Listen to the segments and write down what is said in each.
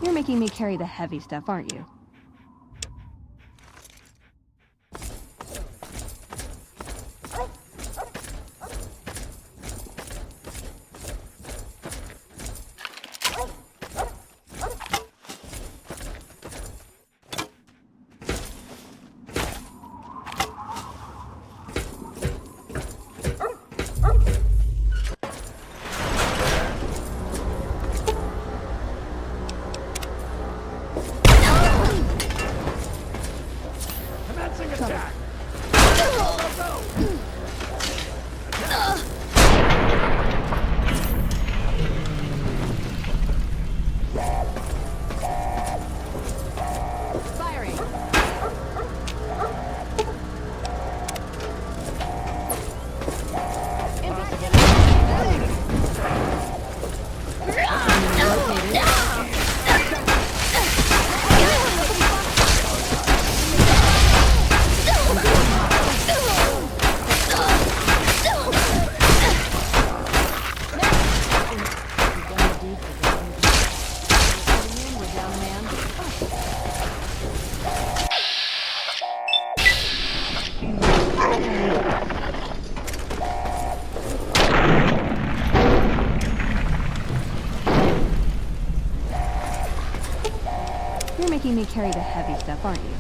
You're making me carry the heavy stuff, aren't you? You're making me carry the heavy stuff, aren't you?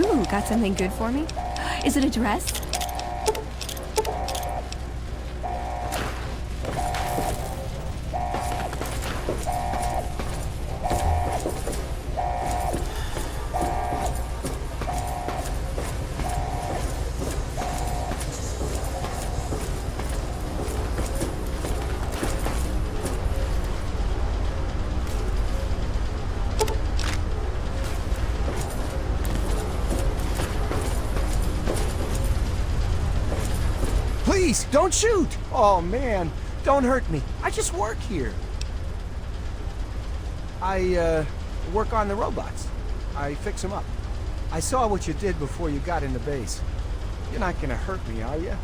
Ooh, got something good for me? Is it a dress? Please, don't shoot! Oh, man. Don't hurt me. I just work here. I work on the robots. I fix them up. I saw what you did before you got in the base. You're not gonna hurt me, are you?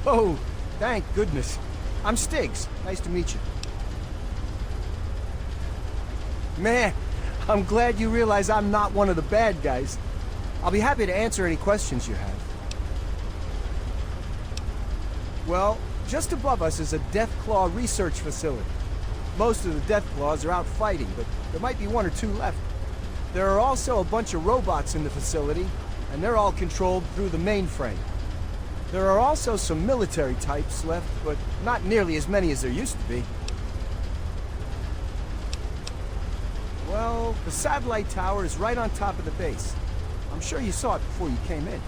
Oh, thank goodness. I'm Stiggs. Nice to meet you. Man, I'm glad you realize I'm not one of the bad guys. I'll be happy to answer any questions you have. Well, just above us is a Deathclaw research facility. Most of the Deathclaws are out fighting, but there might be one or two left. There are also a bunch of robots in the facility, and they're all controlled through the mainframe. There are also some military types left, but not nearly as many as there used to be. Well, the satellite tower is right on top of the base. I'm sure you saw it before you came in.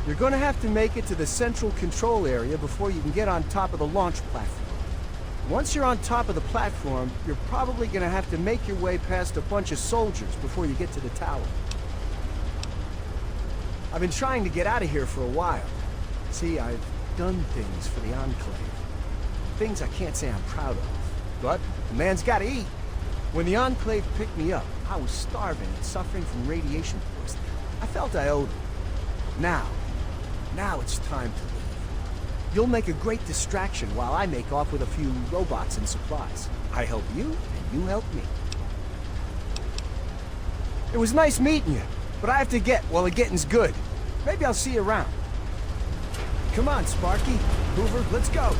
You're gonna have to make it to the central control area before you can get on top of the launch platform. Once you're on top of the platform, you're probably gonna have to make your way past a bunch of soldiers before you get to the tower. I've been trying to get out of here for a while. See, I've done things for the Enclave. Things I can't say I'm proud of. But the man's gotta eat. When the Enclave picked me up, I was starving and suffering from radiation poisoning. I felt I owed them. Now it's time to leave. You'll make a great distraction while I make off with a few robots and supplies. I help you, and you help me. It was nice meeting you, but I have to get while the getting's good. Maybe I'll see you around. Come on, Sparky. Hoover, let's go.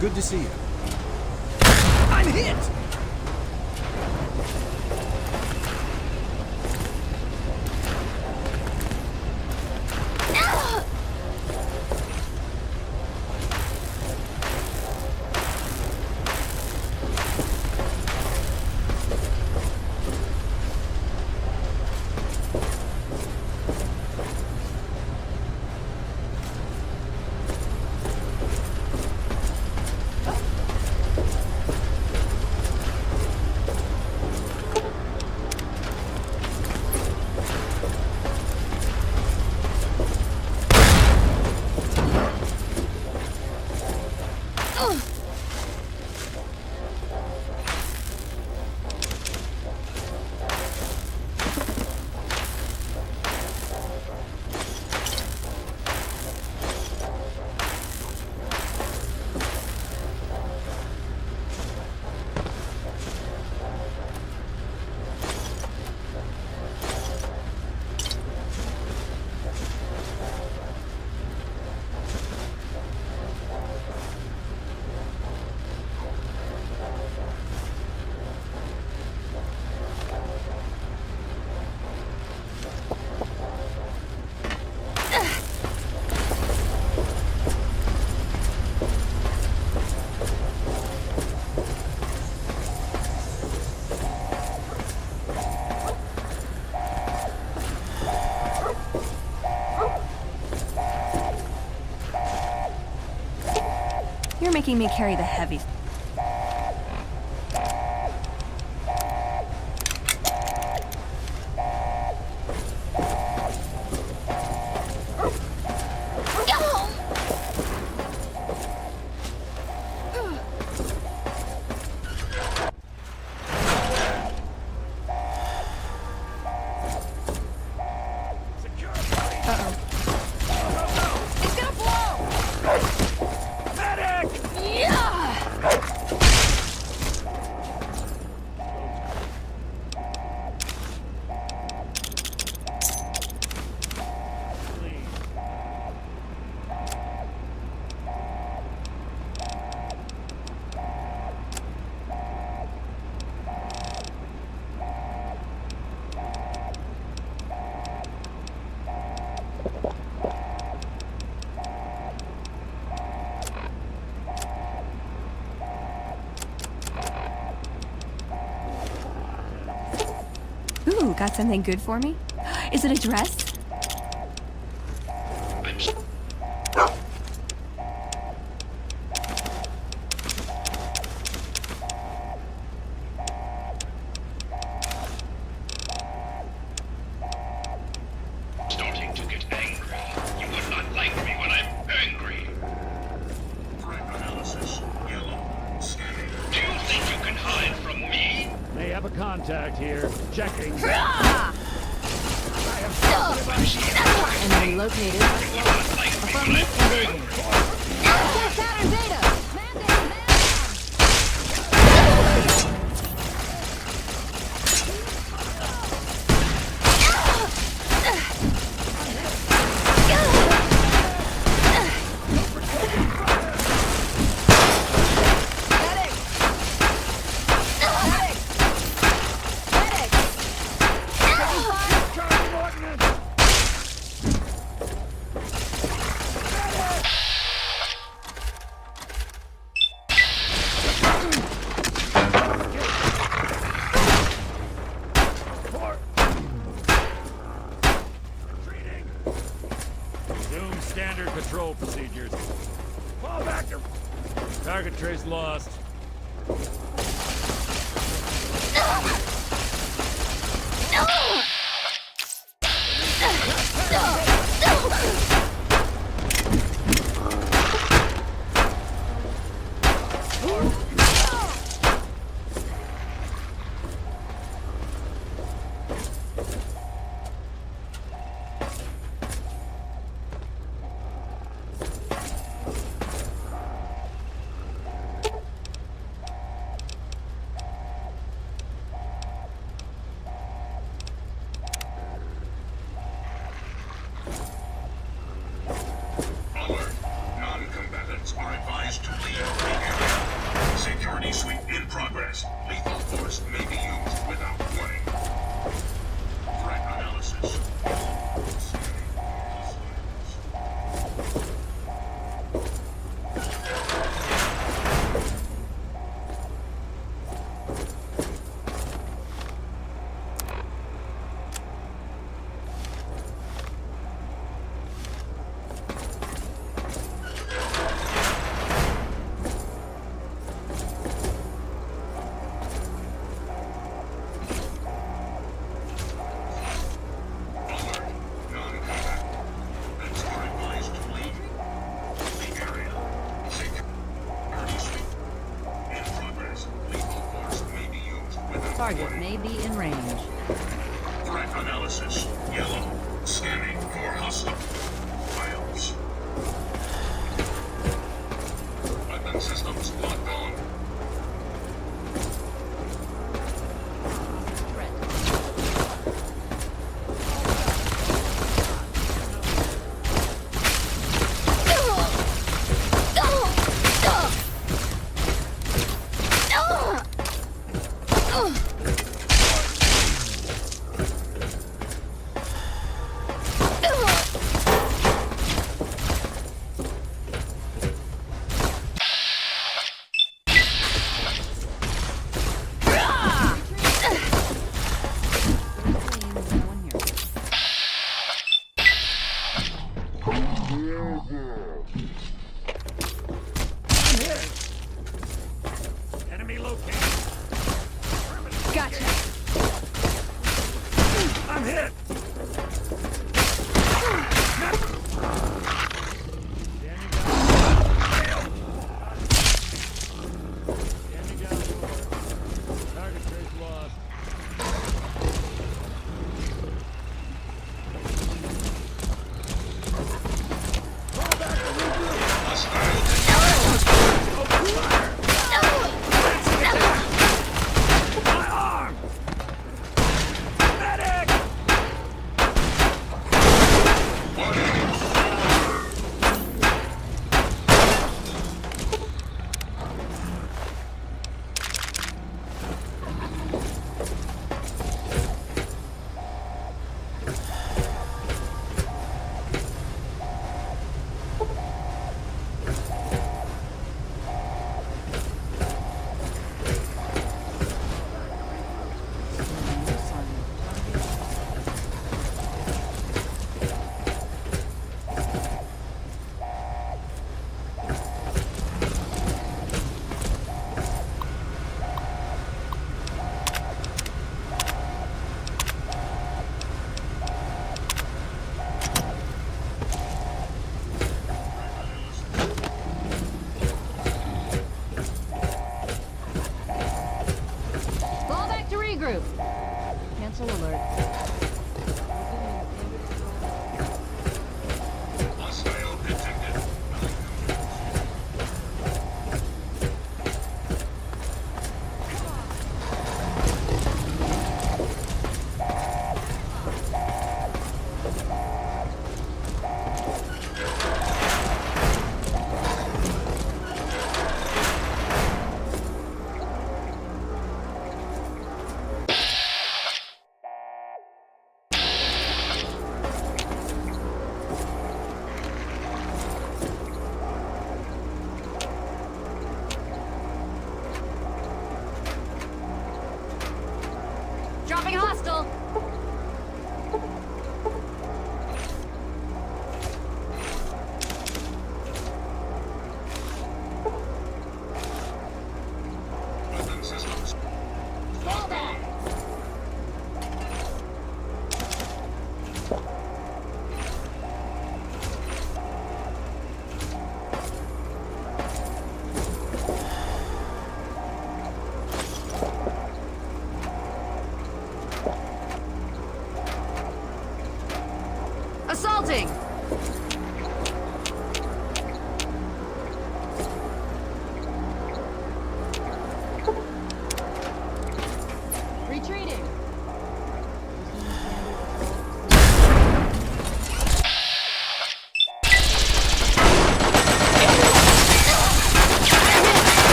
Good to see you. I'm hit! You're making me carry the heavy. got something good for me? Is it a dress? Starting to get angry. You would not like me when I'm angry. Threat analysis. Yellow. Scanning. Do you think you can hide from me? May have a contact here. Checking. Enemy located. You would not like me when I'm angry. Resume standard patrol procedures. Fall back to... Target trace lost. Alert. Non-combatants are advised to leave the area. Security sweep in progress. Lethal force may be used without warning. Threat analysis. Target may be in range. Threat analysis. Yellow. Scanning for hostile files. Weapon systems locked on. Assaulting! Retreating!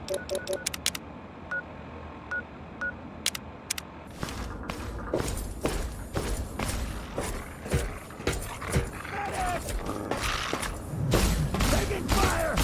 Taking fire!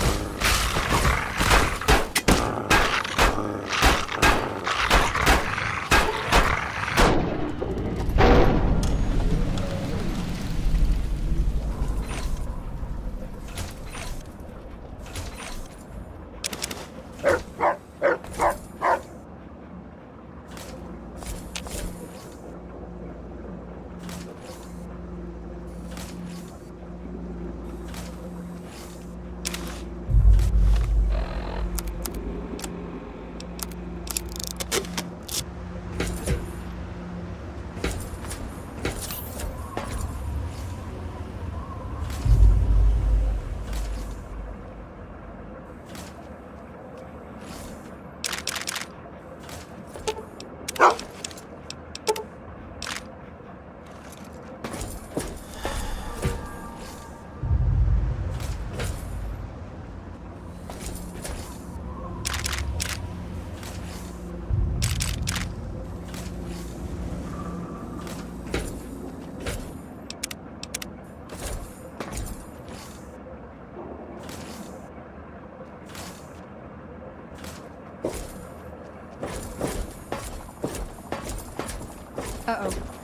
Uh-oh.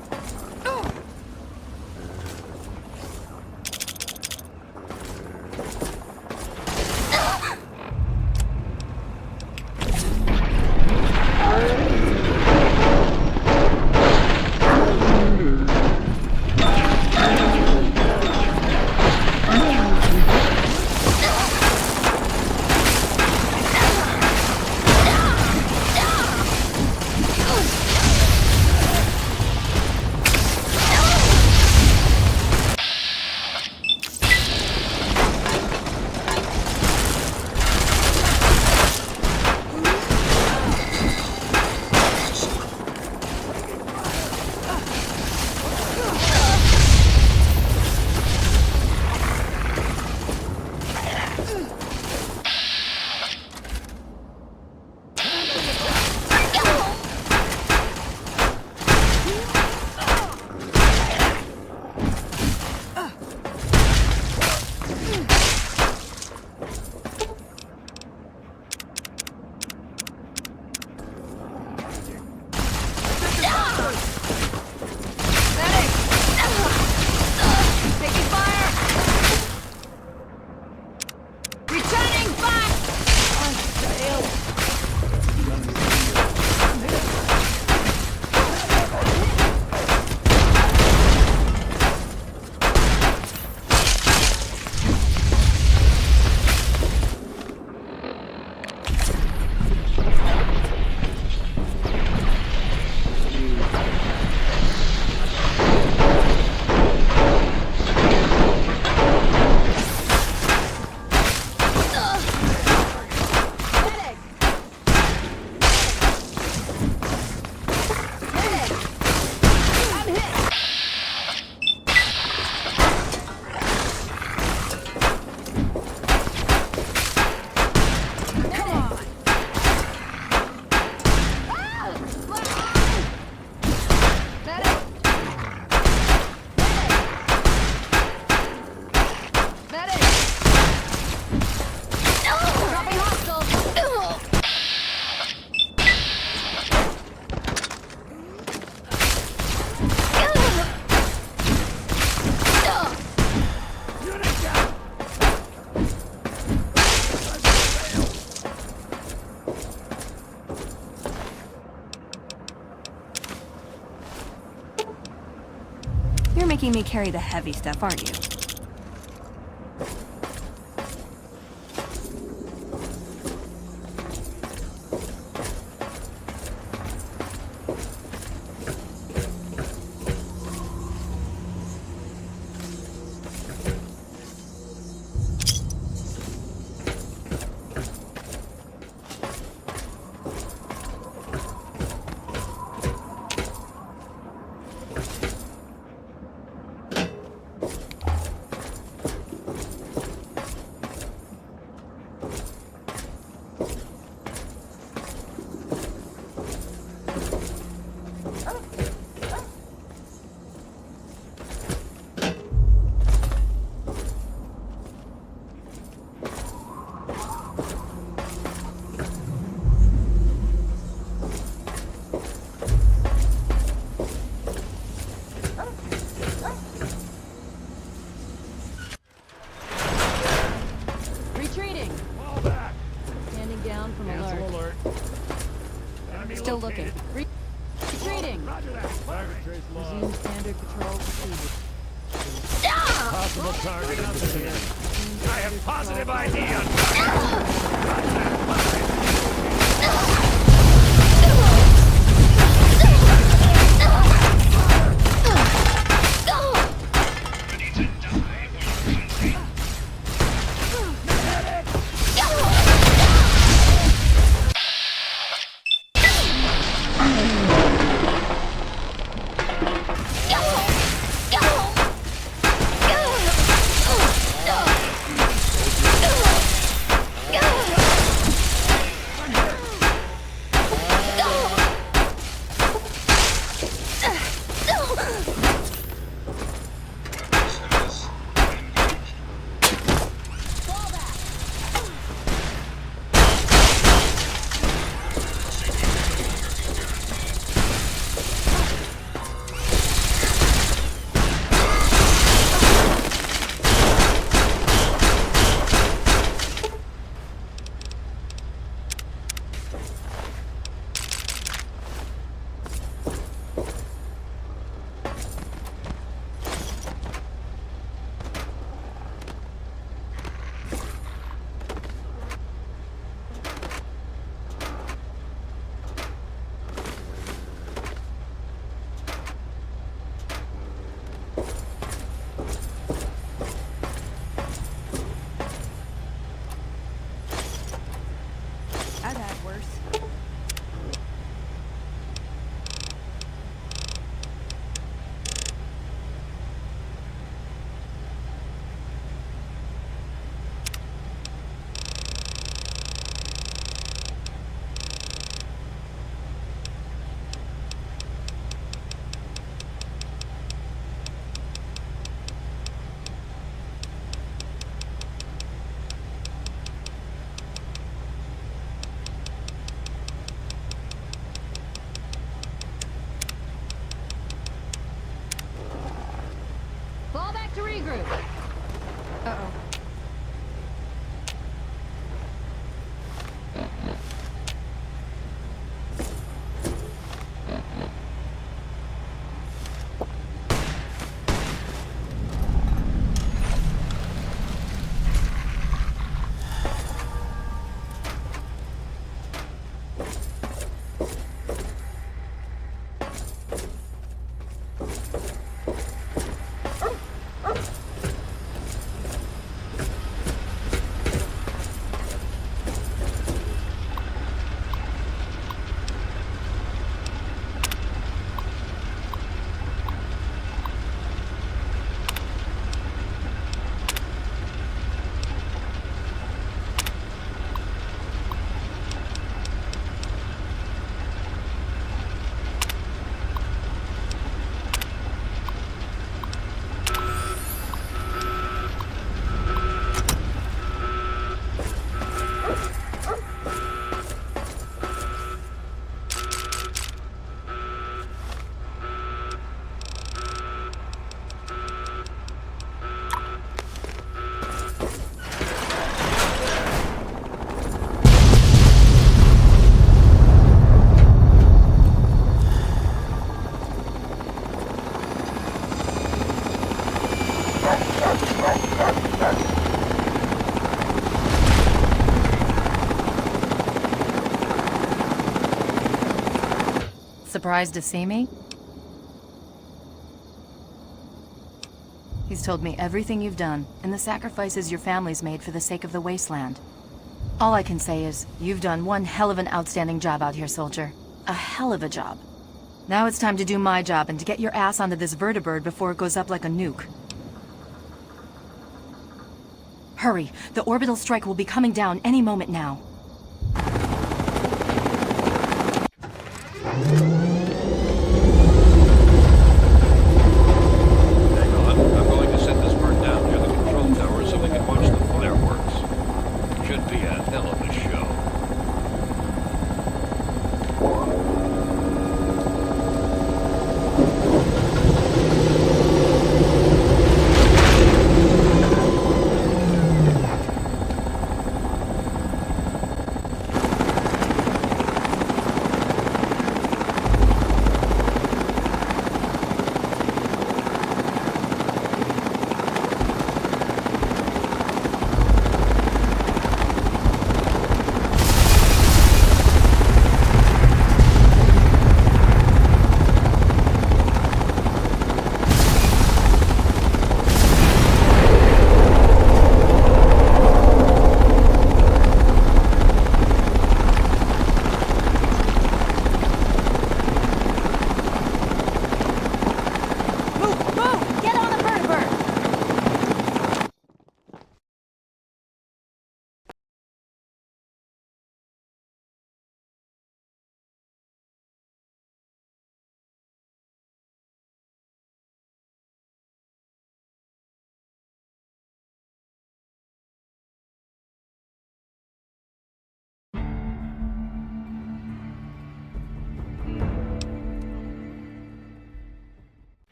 You're making me carry the heavy stuff, aren't you? down from Cancel alert. alert. Enemy Still located. looking. Retreating. Roger that. Target trace lost. Resume standard patrol procedure. Possible target is here. I have positive ID on target. Ready to die for your country. I've had worse. Fall back to regroup. Uh-oh. Surprised to see me? He's told me everything you've done, and the sacrifices your family's made for the sake of the wasteland. All I can say is, you've done one hell of an outstanding job out here, soldier. A hell of a job. Now it's time to do my job and to get your ass onto this vertibird before it goes up like a nuke. Hurry, the orbital strike will be coming down any moment now. Hang on, I'm going to set this bird down near the control tower so we can watch the fireworks. Should be a hell of a show.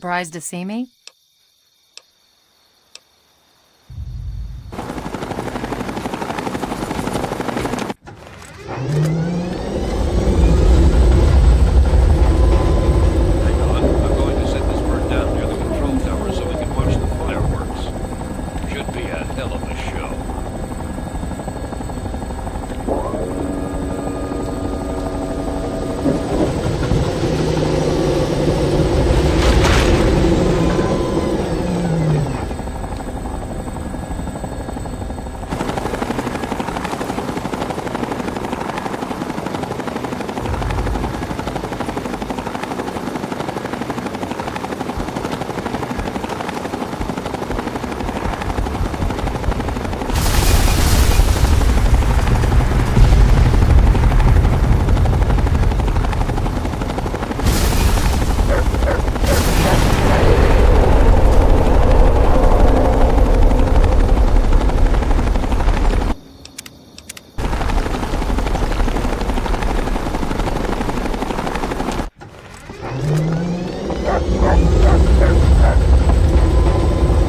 Surprised to see me? Hang on, I'm going to set this bird down near the control tower so we can watch the fireworks. Should be a hell of a show.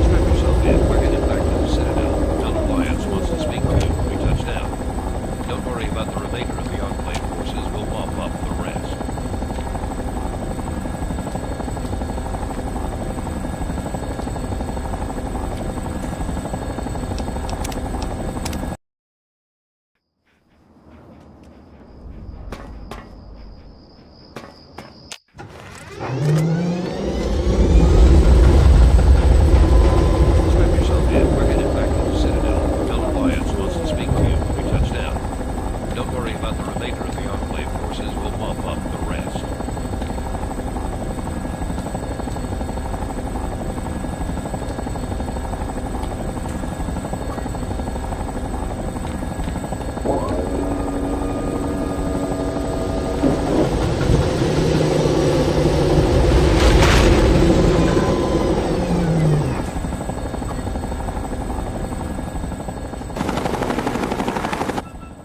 Strap yourself in. We're headed back to the Citadel. Non-Alliance wants to speak to you when we touch down. Don't worry about the remainder of the Enclave forces. We'll mop up the rest. Strap yourself in. We're headed back to the Citadel. Non-Alliance wants to speak to you when we touch down. Don't worry about the remainder of the Enclave forces. We'll mop up the rest.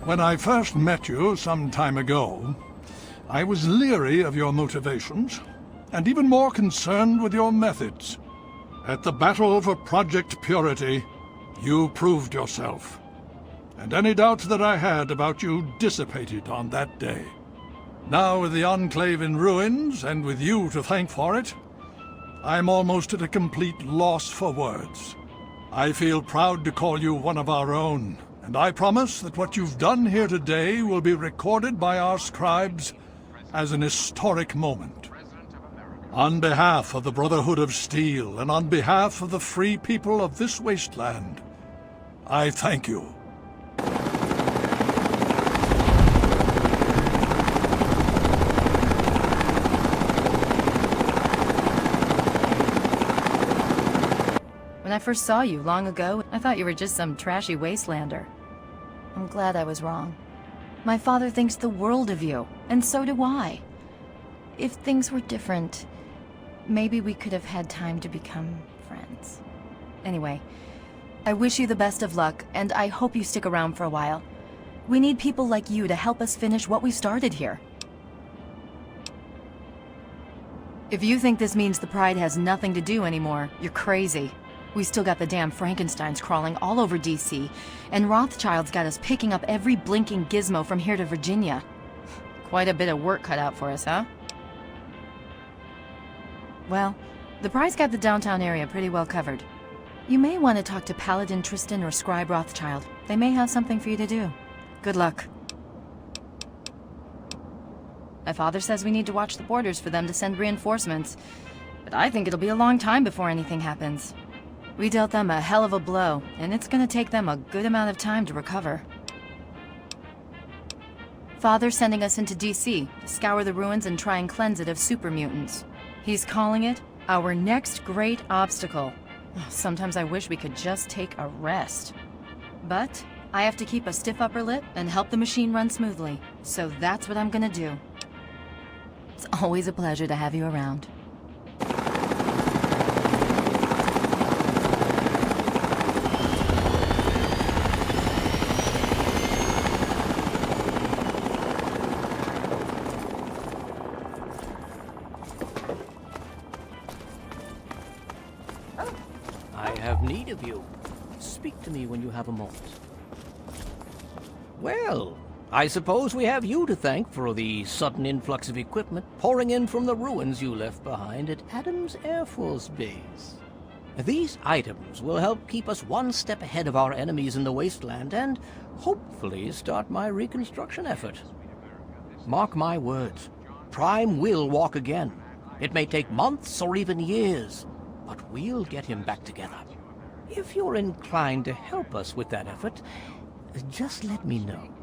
When I first met you some time ago, I was leery of your motivations, and even more concerned with your methods. At the battle for Project Purity, you proved yourself. And any doubts that I had about you dissipated on that day. Now with the Enclave in ruins, and with you to thank for it, I'm almost at a complete loss for words. I feel proud to call you one of our own, and I promise that what you've done here today will be recorded by our scribes as an historic moment. On behalf of the Brotherhood of Steel, and on behalf of the free people of this wasteland, I thank you. When I first saw you long ago, I thought you were just some trashy wastelander. I'm glad I was wrong. My father thinks the world of you, and so do I. If things were different, maybe we could have had time to become friends. Anyway, I wish you the best of luck, and I hope you stick around for a while. We need people like you to help us finish what we started here. If you think this means the Pride has nothing to do anymore, you're crazy. We still got the damn Frankensteins crawling all over DC, and Rothschild's got us picking up every blinking gizmo from here to Virginia. Quite a bit of work cut out for us, huh? Well, the Pride's got the downtown area pretty well covered. You may want to talk to Paladin Tristan or Scribe Rothschild. They may have something for you to do. Good luck. My father says we need to watch the borders for them to send reinforcements, but I think it'll be a long time before anything happens. We dealt them a hell of a blow, and it's gonna take them a good amount of time to recover. Father's sending us into DC to scour the ruins and try and cleanse it of super mutants. He's calling it our next great obstacle. Sometimes I wish we could just take a rest. But I have to keep a stiff upper lip and help the machine run smoothly, so that's what I'm gonna do. It's always a pleasure to have you around. I have need of you. Speak to me when you have a moment. Well, I suppose we have you to thank for the sudden influx of equipment pouring in from the ruins you left behind at Adams Air Force Base. These items will help keep us one step ahead of our enemies in the wasteland and hopefully start my reconstruction effort. Mark my words, Prime will walk again. It may take months or even years, but we'll get him back together. If you're inclined to help us with that effort, just let me know.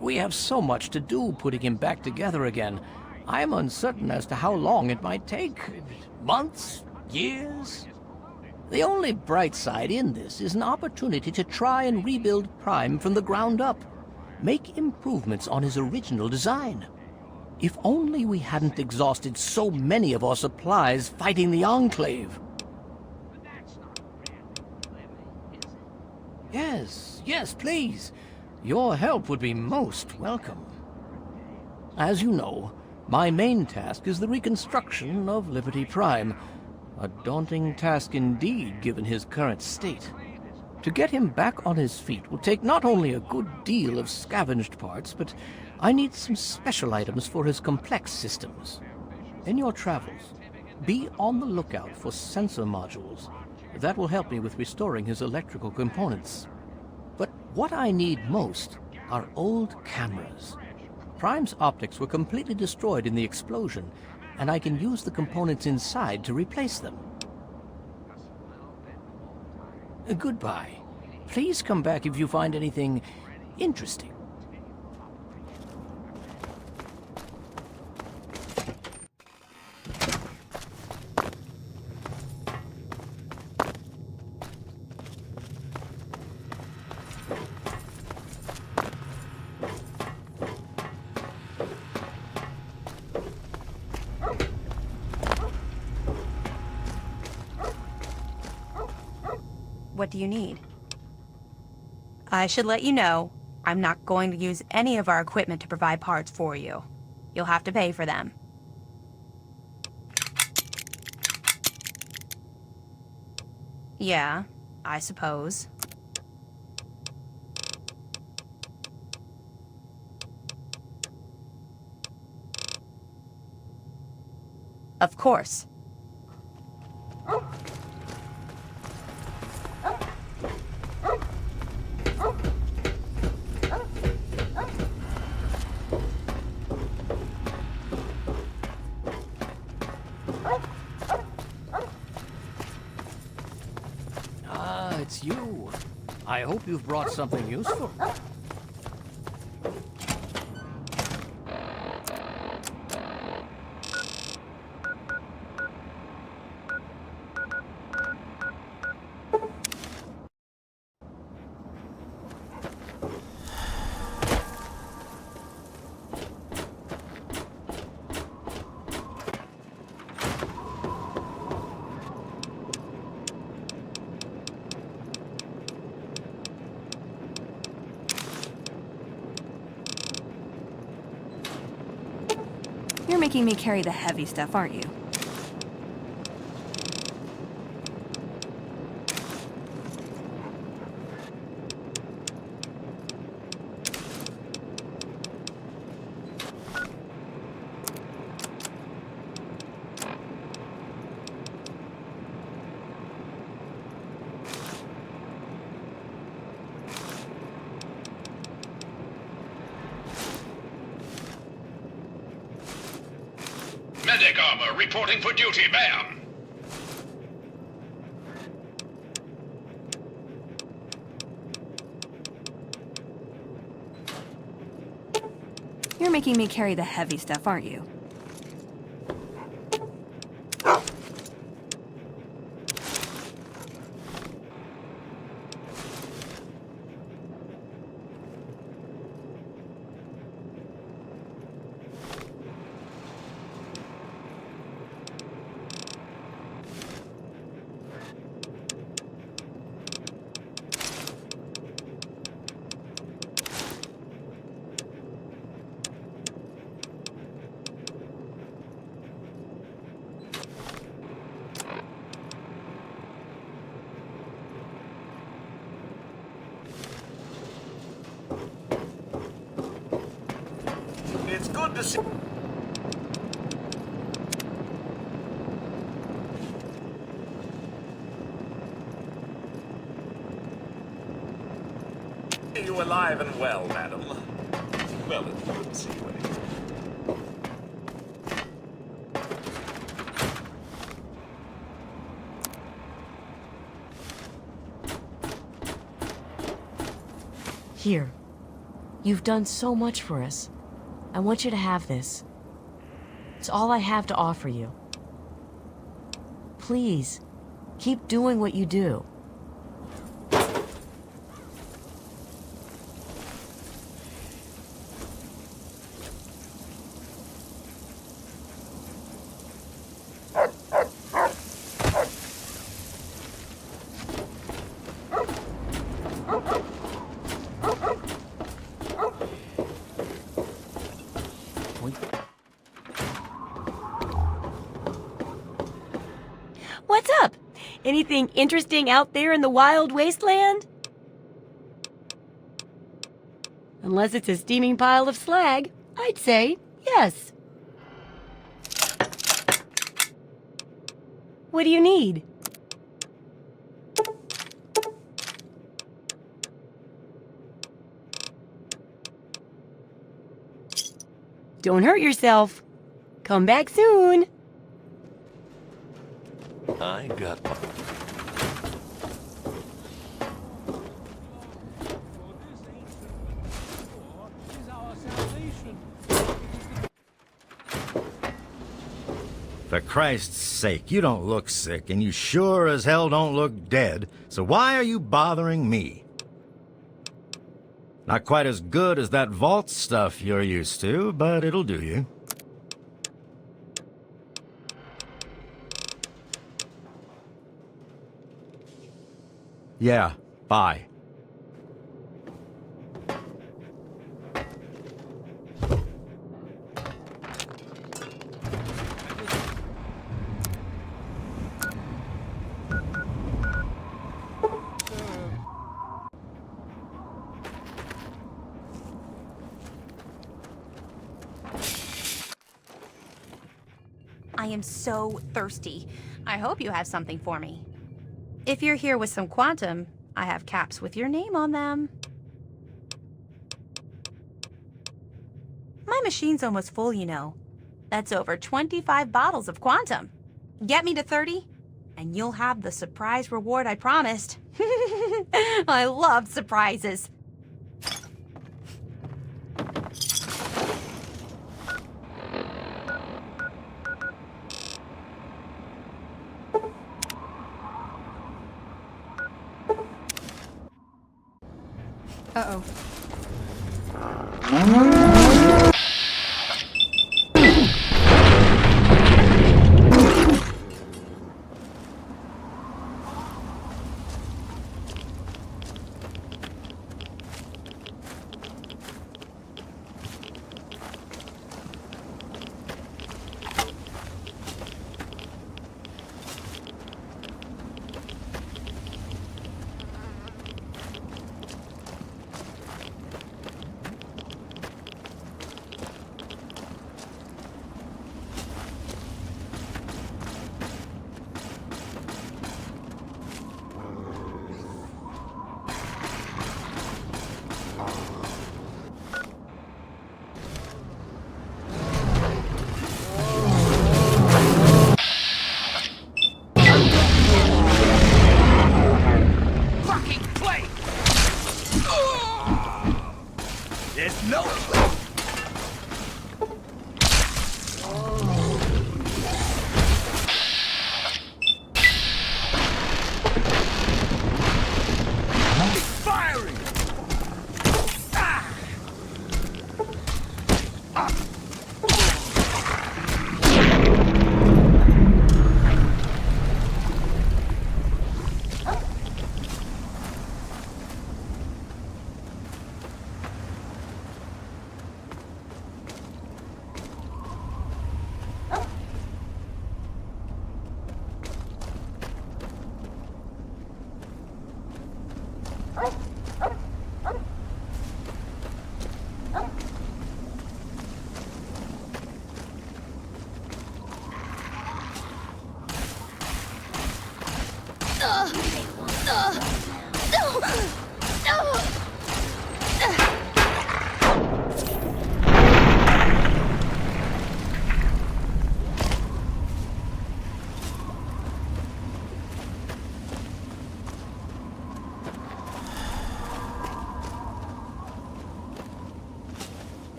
We have so much to do putting him back together again. I'm uncertain as to how long it might take. Months? Years? The only bright side in this is an opportunity to try and rebuild Prime from the ground up. Make improvements on his original design. If only we hadn't exhausted so many of our supplies fighting the Enclave. Yes, please. Your help would be most welcome. As you know, my main task is the reconstruction of Liberty Prime. A daunting task indeed, given his current state. To get him back on his feet will take not only a good deal of scavenged parts, but I need some special items for his complex systems. In your travels, be on the lookout for sensor modules. That will help me with restoring his electrical components. But what I need most are old cameras. Prime's optics were completely destroyed in the explosion, and I can use the components inside to replace them. Goodbye. Please come back if you find anything interesting. What do you need? I should let you know, I'm not going to use any of our equipment to provide parts for you. You'll have to pay for them. Yeah, I suppose. Of course. It's you. I hope you've brought something useful. You're making me carry the heavy stuff, aren't you? Medic armor reporting for duty, ma'am. You're making me carry the heavy stuff, aren't you? to see you alive and well, madam. Well, it's good to see you anyway. Here. You've done so much for us. I want you to have this. It's all I have to offer you. Please, keep doing what you do. What's up? Anything interesting out there in the wild wasteland? Unless it's a steaming pile of slag, I'd say yes. What do you need? Don't hurt yourself. Come back soon. I got... For Christ's sake, you don't look sick, and you sure as hell don't look dead, so why are you bothering me? Not quite as good as that vault stuff you're used to, but it'll do you. Yeah, bye. I am so thirsty. I hope you have something for me. If you're here with some quantum, I have caps with your name on them. My machine's almost full, you know. That's over 25 bottles of quantum. Get me to 30, and you'll have the surprise reward I promised. I love surprises. Uh-oh.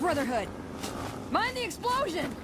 Brotherhood! Mind the explosion!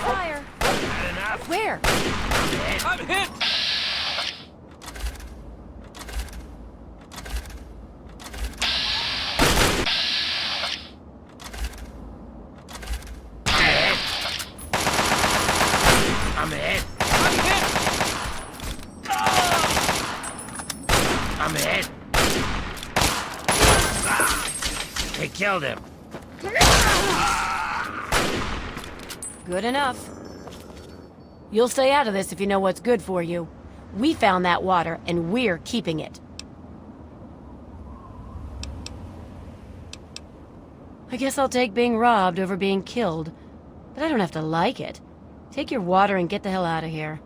Fire! Where? I'm hit! I'm hit. I'm hit! I'm hit. They killed him. Good enough. You'll stay out of this if you know what's good for you. We found that water, and we're keeping it. I guess I'll take being robbed over being killed. But I don't have to like it. Take your water and get the hell out of here.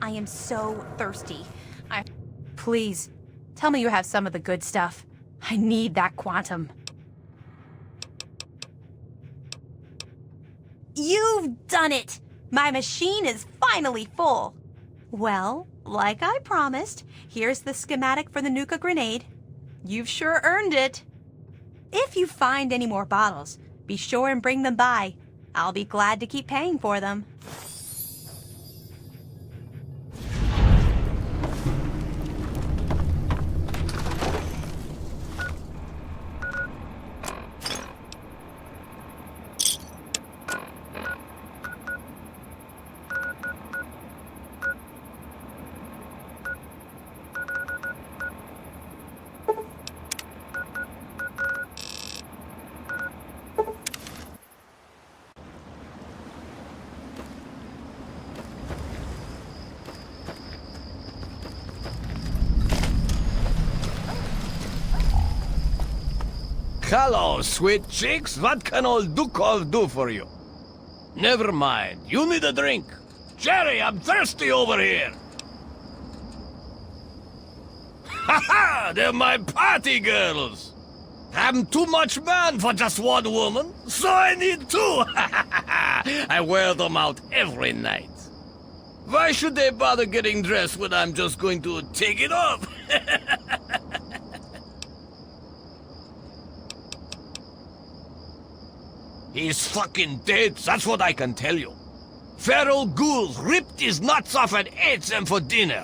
I am so thirsty. Please, tell me you have some of the good stuff. I need that quantum. You've done it! My machine is finally full. Well, like I promised, here's the schematic for the Nuka grenade. You've sure earned it. If you find any more bottles, be sure and bring them by. I'll be glad to keep paying for them. Hello, sweet chicks. What can old Dukov do for you? Never mind. You need a drink. Jerry, I'm thirsty over here. Ha ha! They're my party girls. I'm too much man for just one woman, so I need two. I wear them out every night. Why should they bother getting dressed when I'm just going to take it off? He's fucking dead, that's what I can tell you. Feral ghouls ripped his nuts off and ate them for dinner.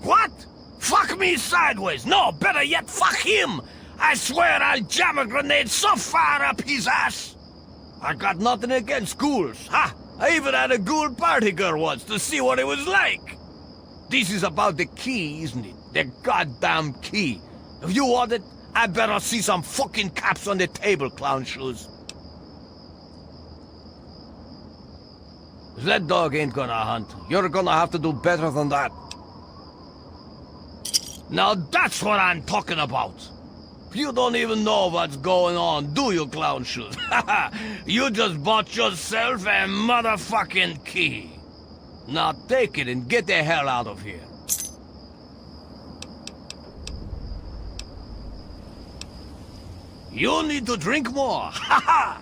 What? Fuck me sideways. No, better yet, fuck him. I swear I'll jam a grenade so far up his ass. I got nothing against ghouls. Ha! I even had a ghoul party girl once to see what it was like. This is about the key, isn't it? The goddamn key. If you want it, I better see some fucking caps on the table, clown shoes. That dog ain't gonna hunt. You're gonna have to do better than that. Now that's what I'm talking about. You don't even know what's going on, do you, clown shoes? You just bought yourself a motherfucking key. Now take it and get the hell out of here. You need to drink more. Ha ha!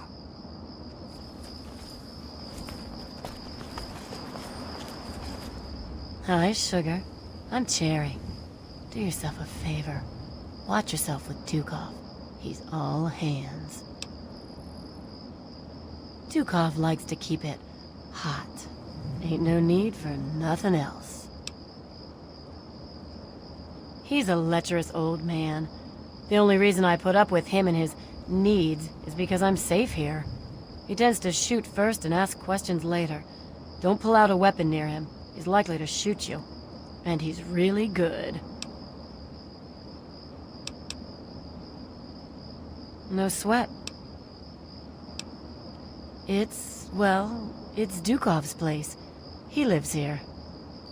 Hi, Sugar. I'm Cherry. Do yourself a favor. Watch yourself with Dukov. He's all hands. Dukov likes to keep it hot. Ain't no need for nothing else. He's a lecherous old man. The only reason I put up with him and his needs is because I'm safe here. He tends to shoot first and ask questions later. Don't pull out a weapon near him. He's likely to shoot you. And he's really good. No sweat. It's Dukov's place. He lives here.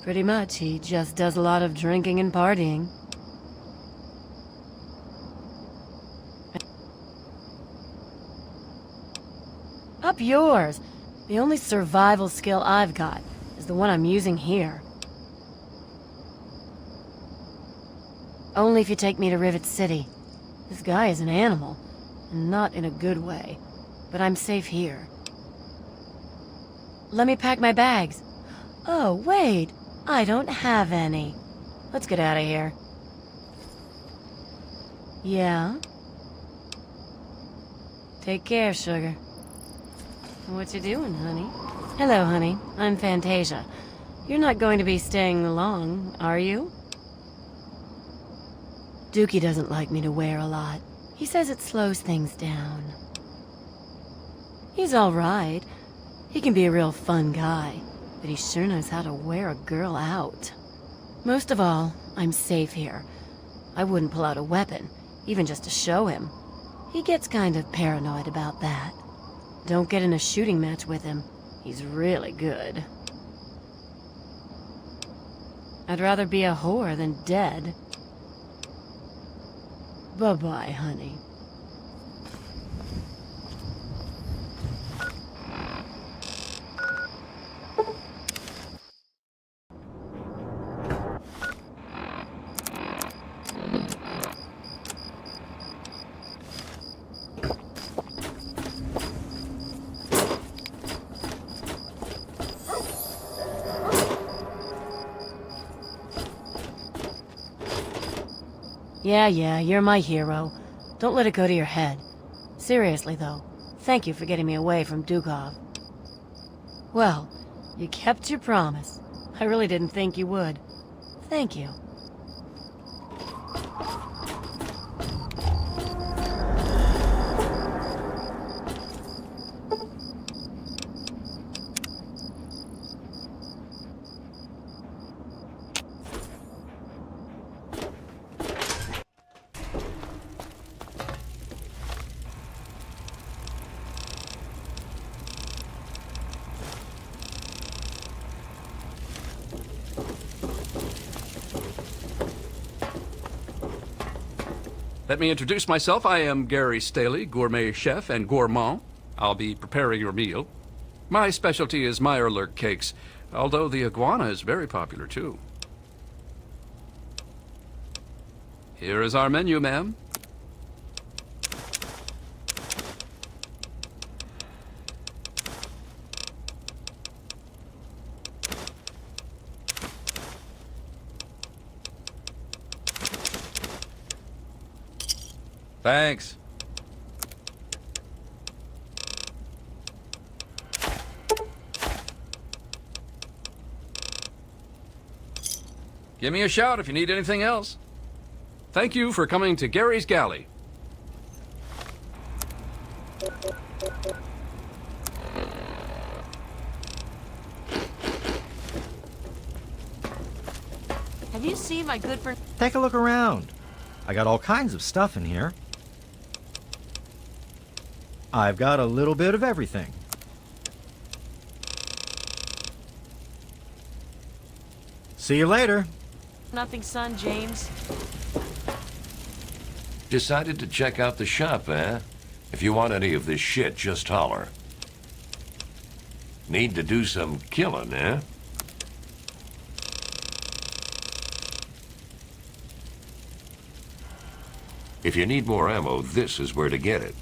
Pretty much, he just does a lot of drinking and partying. Up yours! The only survival skill I've got is the one I'm using here. Only if you take me to Rivet City. This guy is an animal, and not in a good way. But I'm safe here. Let me pack my bags. Oh, wait! I don't have any. Let's get out of here. Yeah? Take care, Sugar. What you doing, honey? Hello, honey. I'm Fantasia. You're not going to be staying long, are you? Dookie doesn't like me to wear a lot. He says it slows things down. He's all right. He can be a real fun guy, but he sure knows how to wear a girl out. Most of all, I'm safe here. I wouldn't pull out a weapon, even just to show him. He gets kind of paranoid about that. Don't get in a shooting match with him. He's really good. I'd rather be a whore than dead. Bye-bye, honey. Yeah, you're my hero. Don't let it go to your head. Seriously, though, thank you for getting me away from Dukov. Well, you kept your promise. I really didn't think you would. Thank you. Let me introduce myself. I am Gary Staley, gourmet chef and gourmand. I'll be preparing your meal. My specialty is Meyerlurk cakes, although the iguana is very popular too. Here is our menu, ma'am. Thanks. Give me a shout if you need anything else. Thank you for coming to Gary's Galley. Have you seen my good friend? Take a look around. I got all kinds of stuff in here. I've got a little bit of everything. See you later. Nothing, son, James. Decided to check out the shop, eh? If you want any of this shit, just holler. Need to do some killing, eh? If you need more ammo, this is where to get it.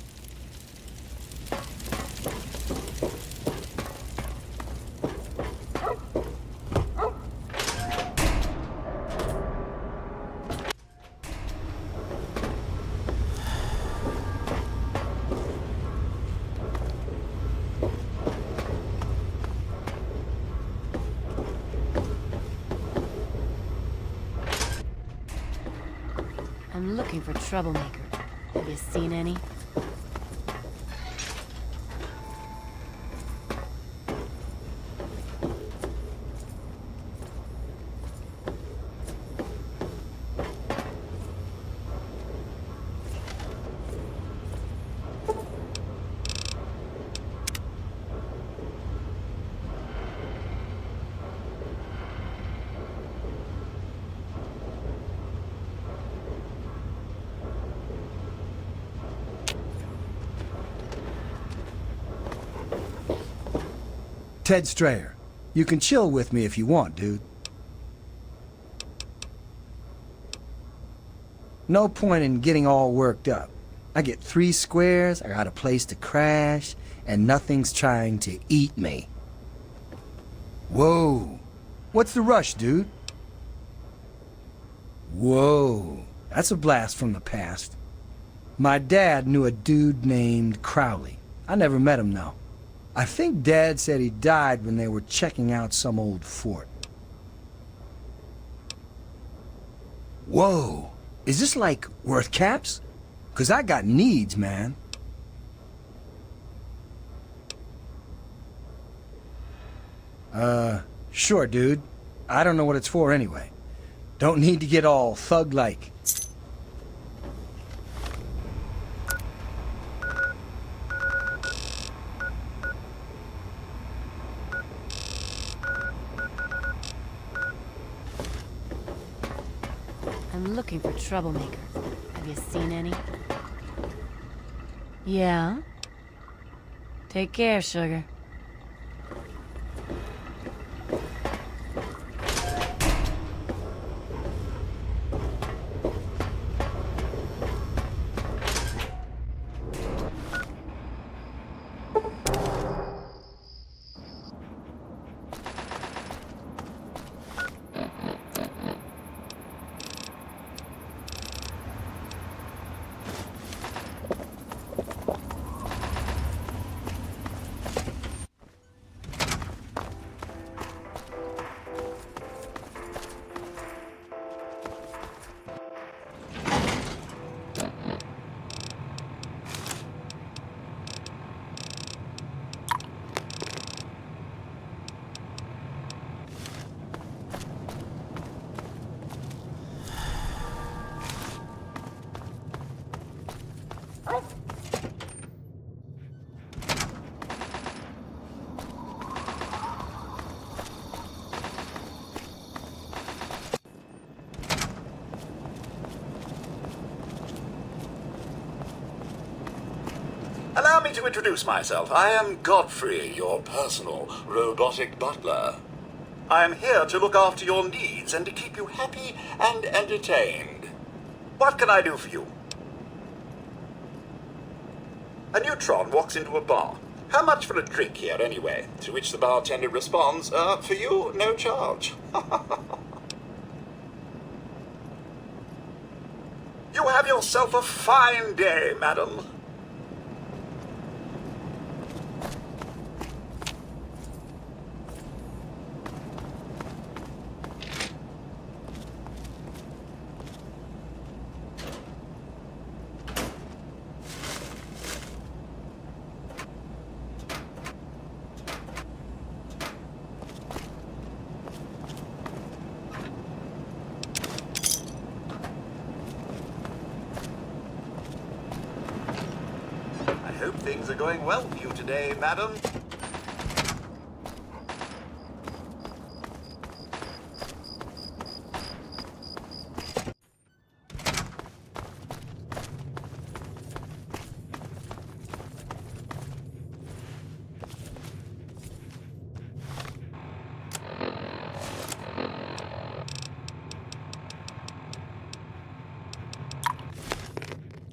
I'm looking for troublemaker. Have you seen any? Ted Strayer. You can chill with me if you want, dude. No point in getting all worked up. I get 3 squares, I got a place to crash, and nothing's trying to eat me. Whoa. What's the rush, dude? Whoa. That's a blast from the past. My dad knew a dude named Crowley. I never met him, though. I think Dad said he died when they were checking out some old fort. Whoa. Is this like worth caps? 'Cause I got needs, man. Sure, dude. I don't know what it's for anyway. Don't need to get all thug-like. I'm looking for troublemaker. Have you seen any? Yeah? Take care, sugar. to introduce myself. I am Godfrey, your personal robotic butler. I am here to look after your needs and to keep you happy and entertained. What can I do for you? A neutron walks into a bar. How much for a drink here, anyway? To which the bartender responds, for you, no charge. You have yourself a fine day, madam. I hope things are going well for you today, madam.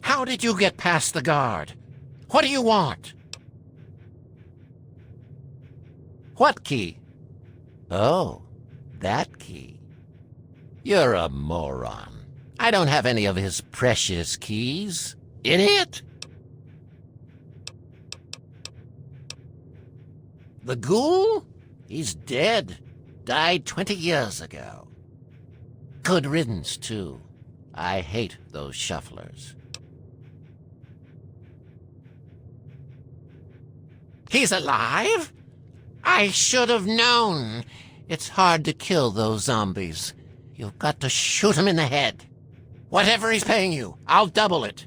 How did you get past the guard? What do you want? What key? Oh, that key. You're a moron. I don't have any of his precious keys. Idiot! The ghoul? He's dead. Died 20 years ago. Good riddance, too. I hate those shufflers. He's alive? I should have known. It's hard to kill those zombies. You've got to shoot him in the head. Whatever he's paying you, I'll double it.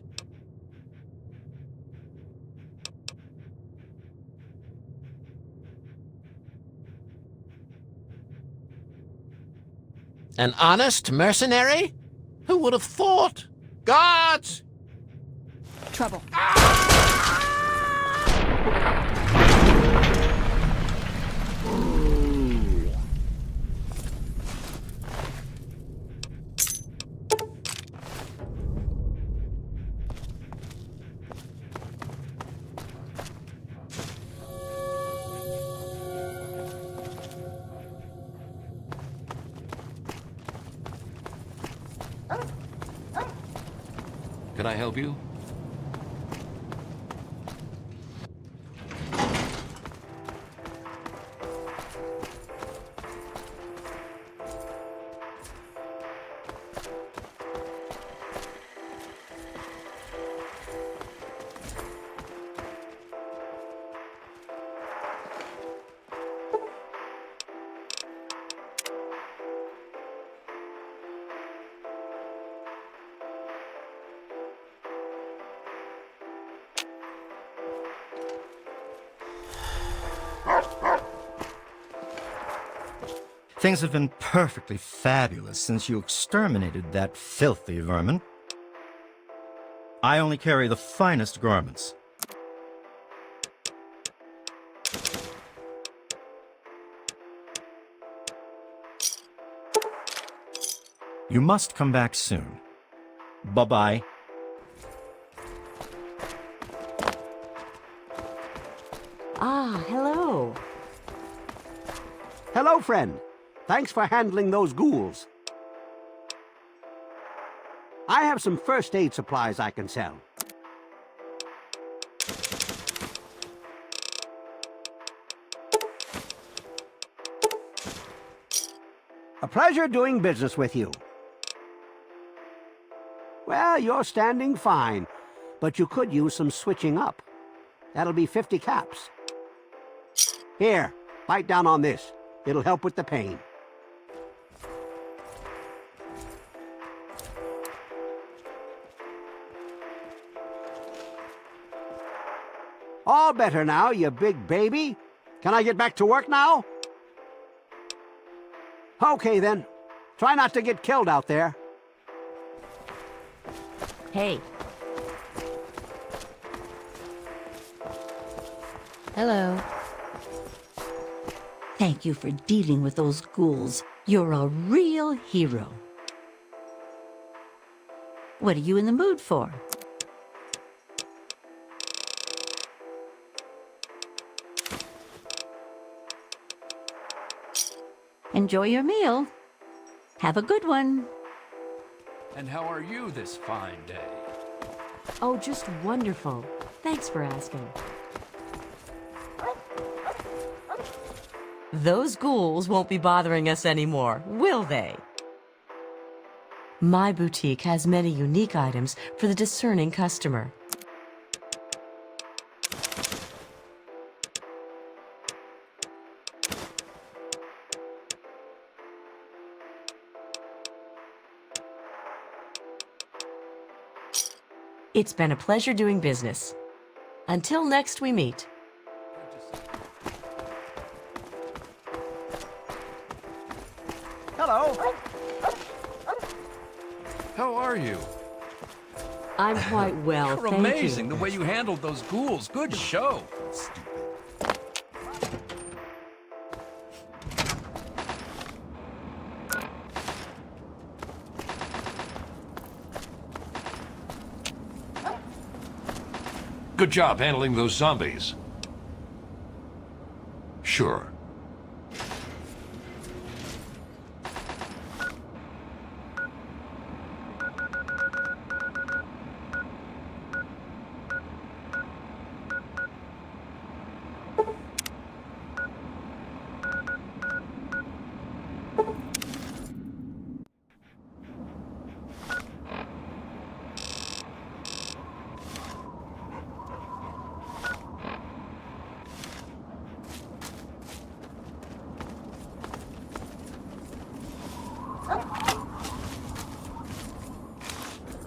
An honest mercenary? Who would have thought? Guards! Trouble. Can I help you? Things have been perfectly fabulous since you exterminated that filthy vermin. I only carry the finest garments. You must come back soon. Bye-bye. Ah, hello. Hello, friend. Thanks for handling those ghouls. I have some first aid supplies I can sell. A pleasure doing business with you. Well, you're standing fine, but you could use some switching up. That'll be 50 caps. Here, bite down on this. It'll help with the pain. All better now, you big baby. Can I get back to work now? Okay, then. Try not to get killed out there. Hey. Hello. Thank you for dealing with those ghouls. You're a real hero. What are you in the mood for? Enjoy your meal. Have a good one. And how are you this fine day? Oh, just wonderful. Thanks for asking. Those ghouls won't be bothering us anymore, will they? My boutique has many unique items for the discerning customer. It's been a pleasure doing business. Until next we meet. Hello. How are you? I'm quite well, You're thank amazing you. the way you handled those ghouls. Good show. Good job handling those zombies. Sure.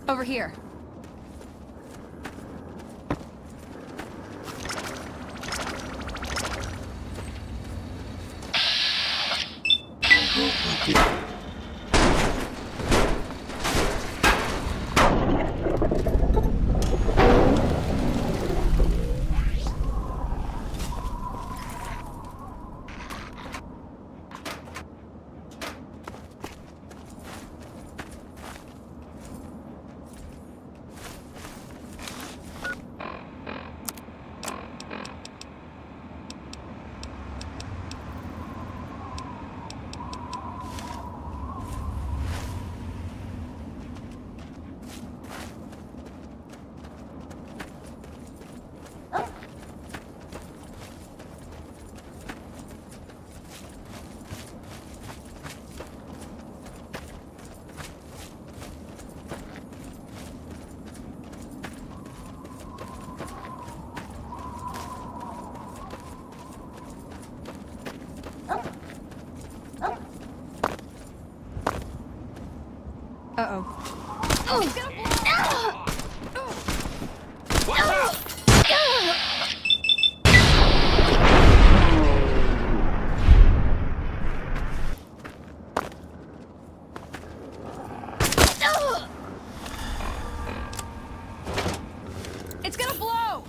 Over here. It's gonna blow!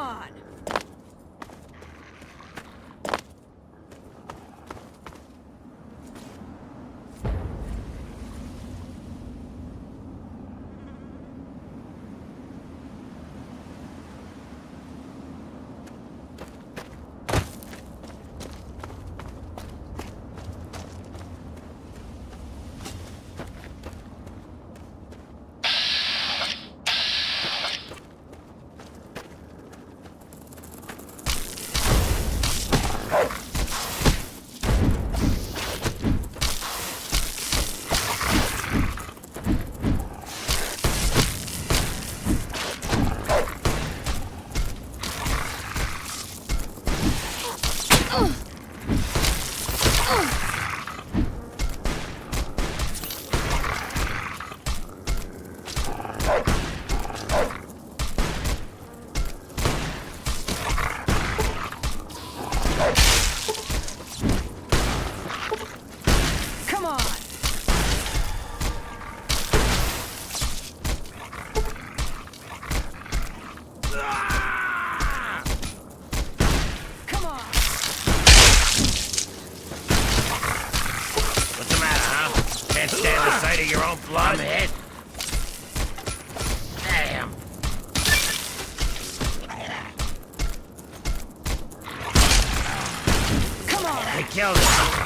on! Blood head. Damn. Come on. We killed him.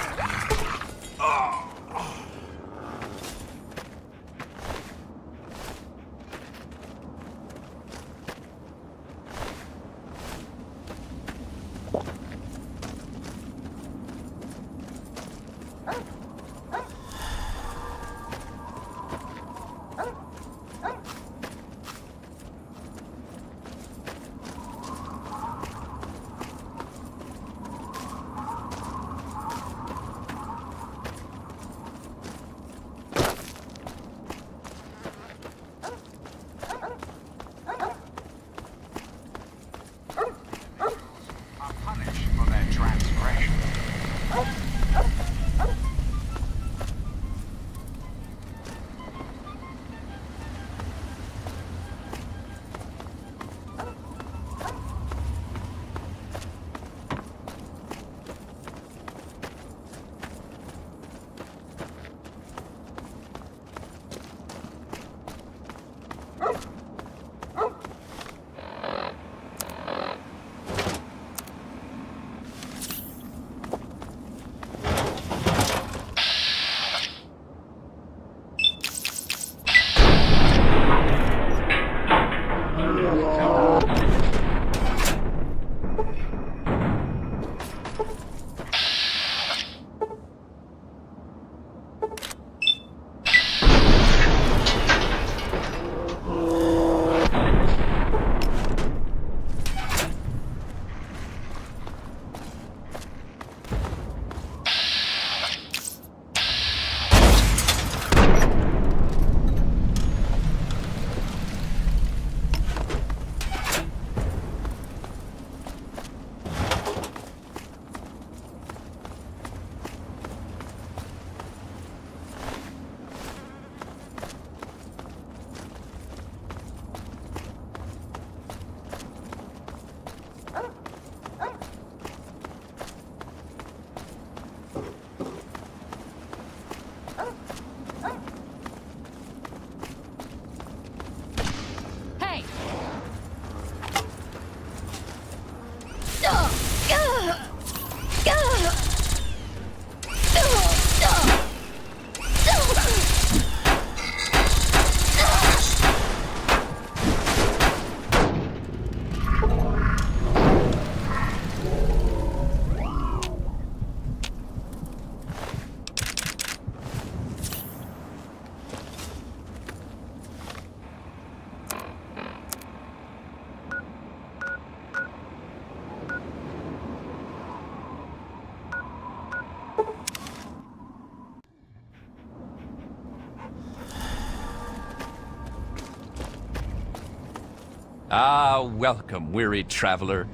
Ah, welcome, weary traveler.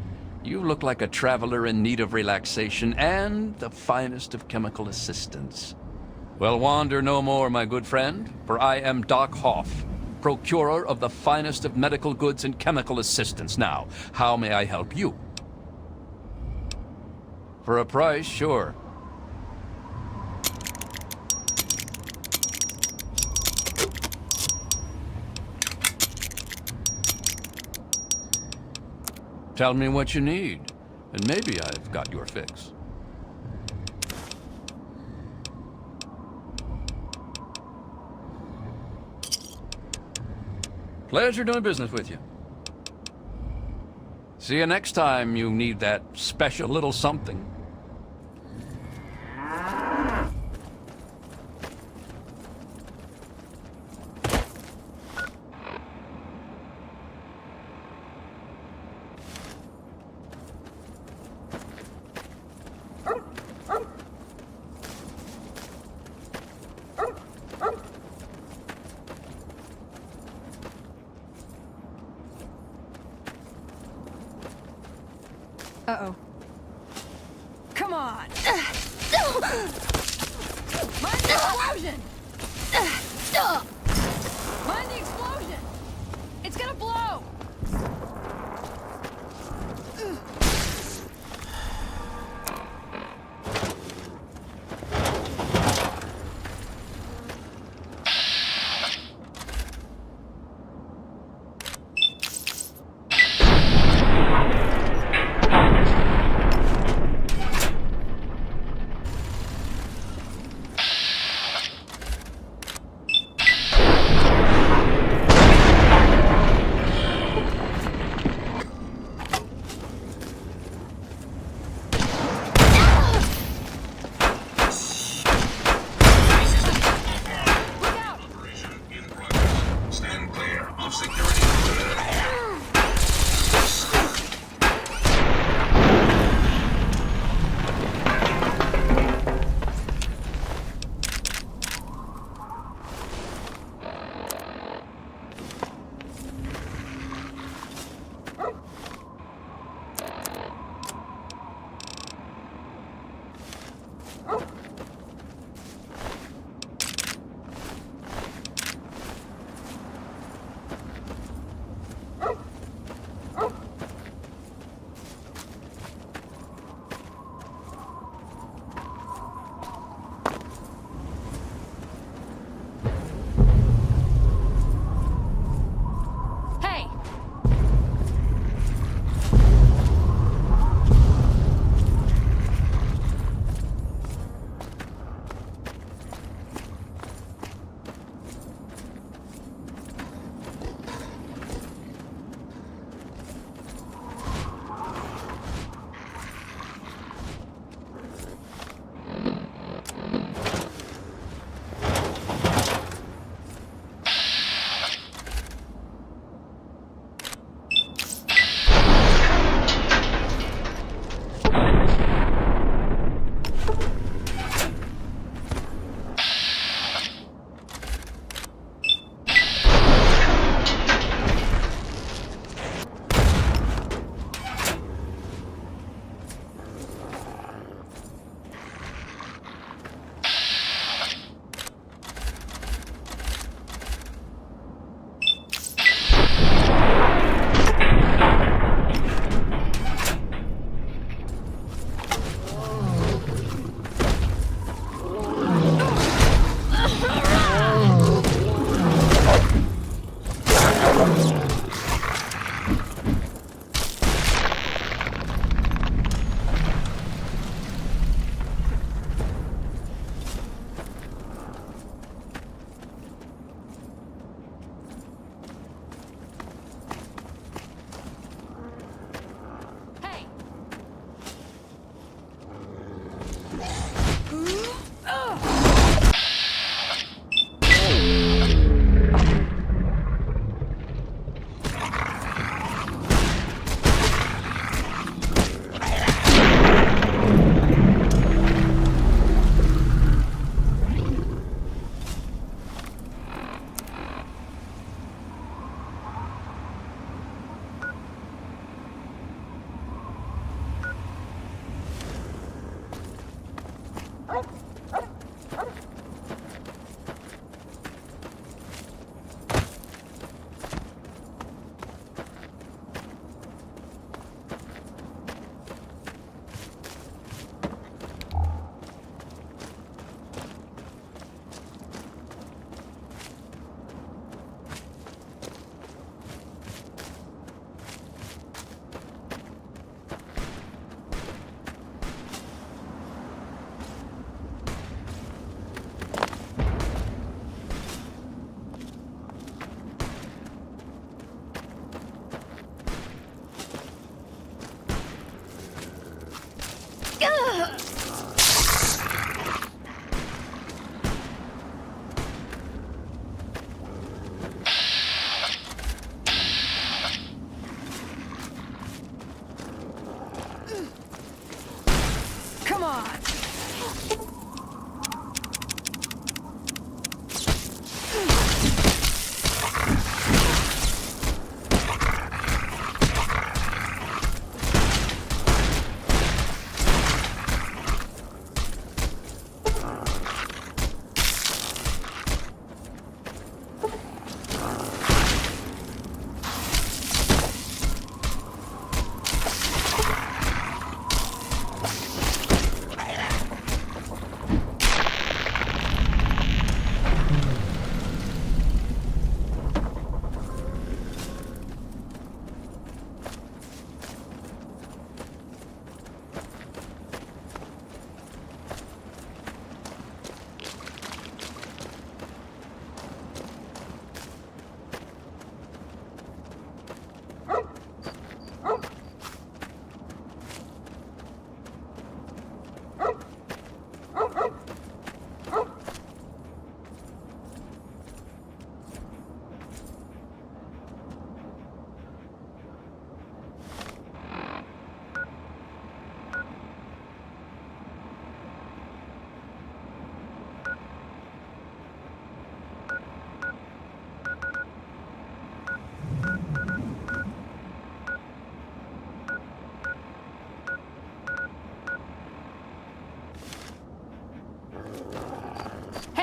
You look like a traveler in need of relaxation and the finest of chemical assistance. Well, wander no more, my good friend, for I am Doc Hoff, procurer of the finest of medical goods and chemical assistance. Now, how may I help you? For a price, sure. Tell me what you need, and maybe I've got your fix. Pleasure doing business with you. See you next time you need that special little something. Uh-oh. Come on! Mind the explosion! Mind the explosion! It's gonna blow! Come on.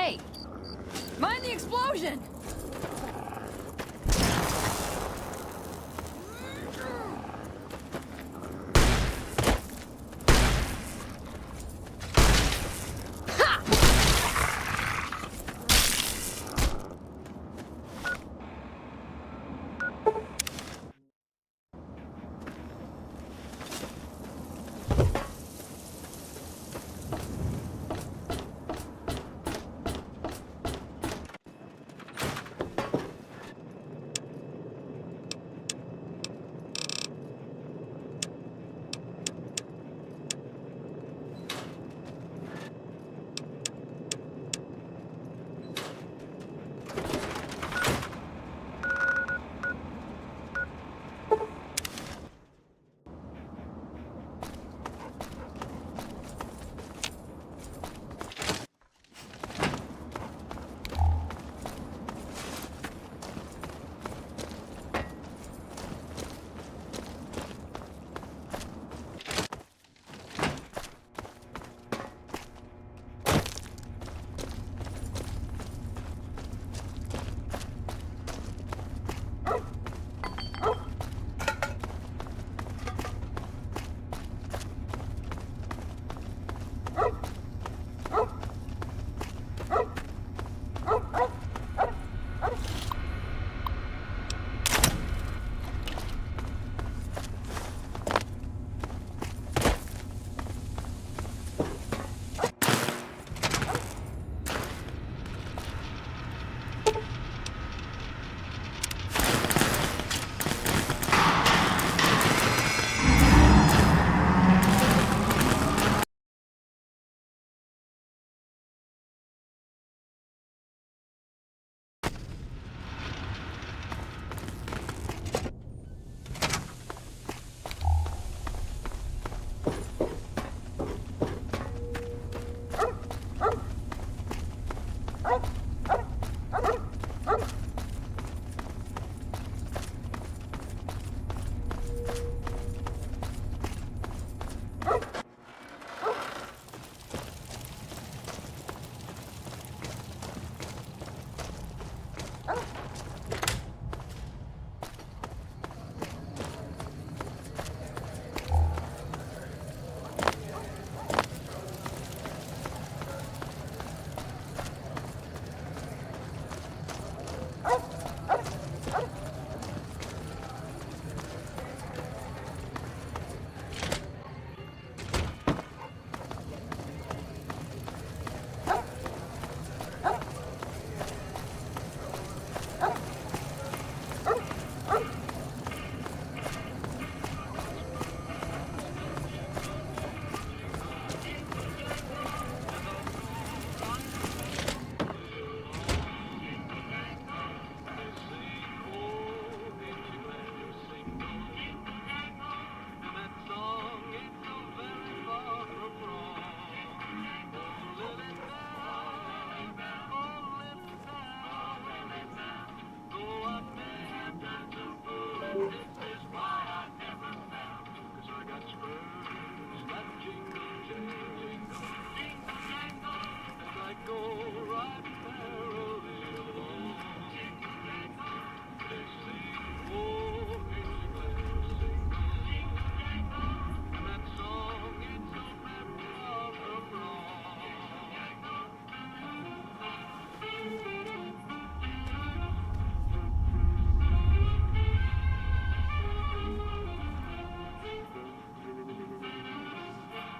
Hey! Mind the explosion!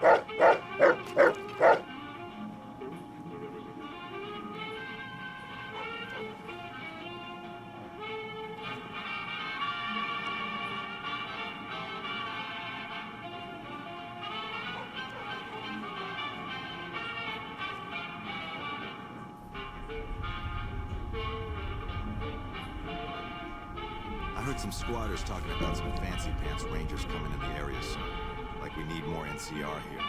I heard some squatters talking about some fancy pants rangers coming in the area soon. Like we need more NCR here.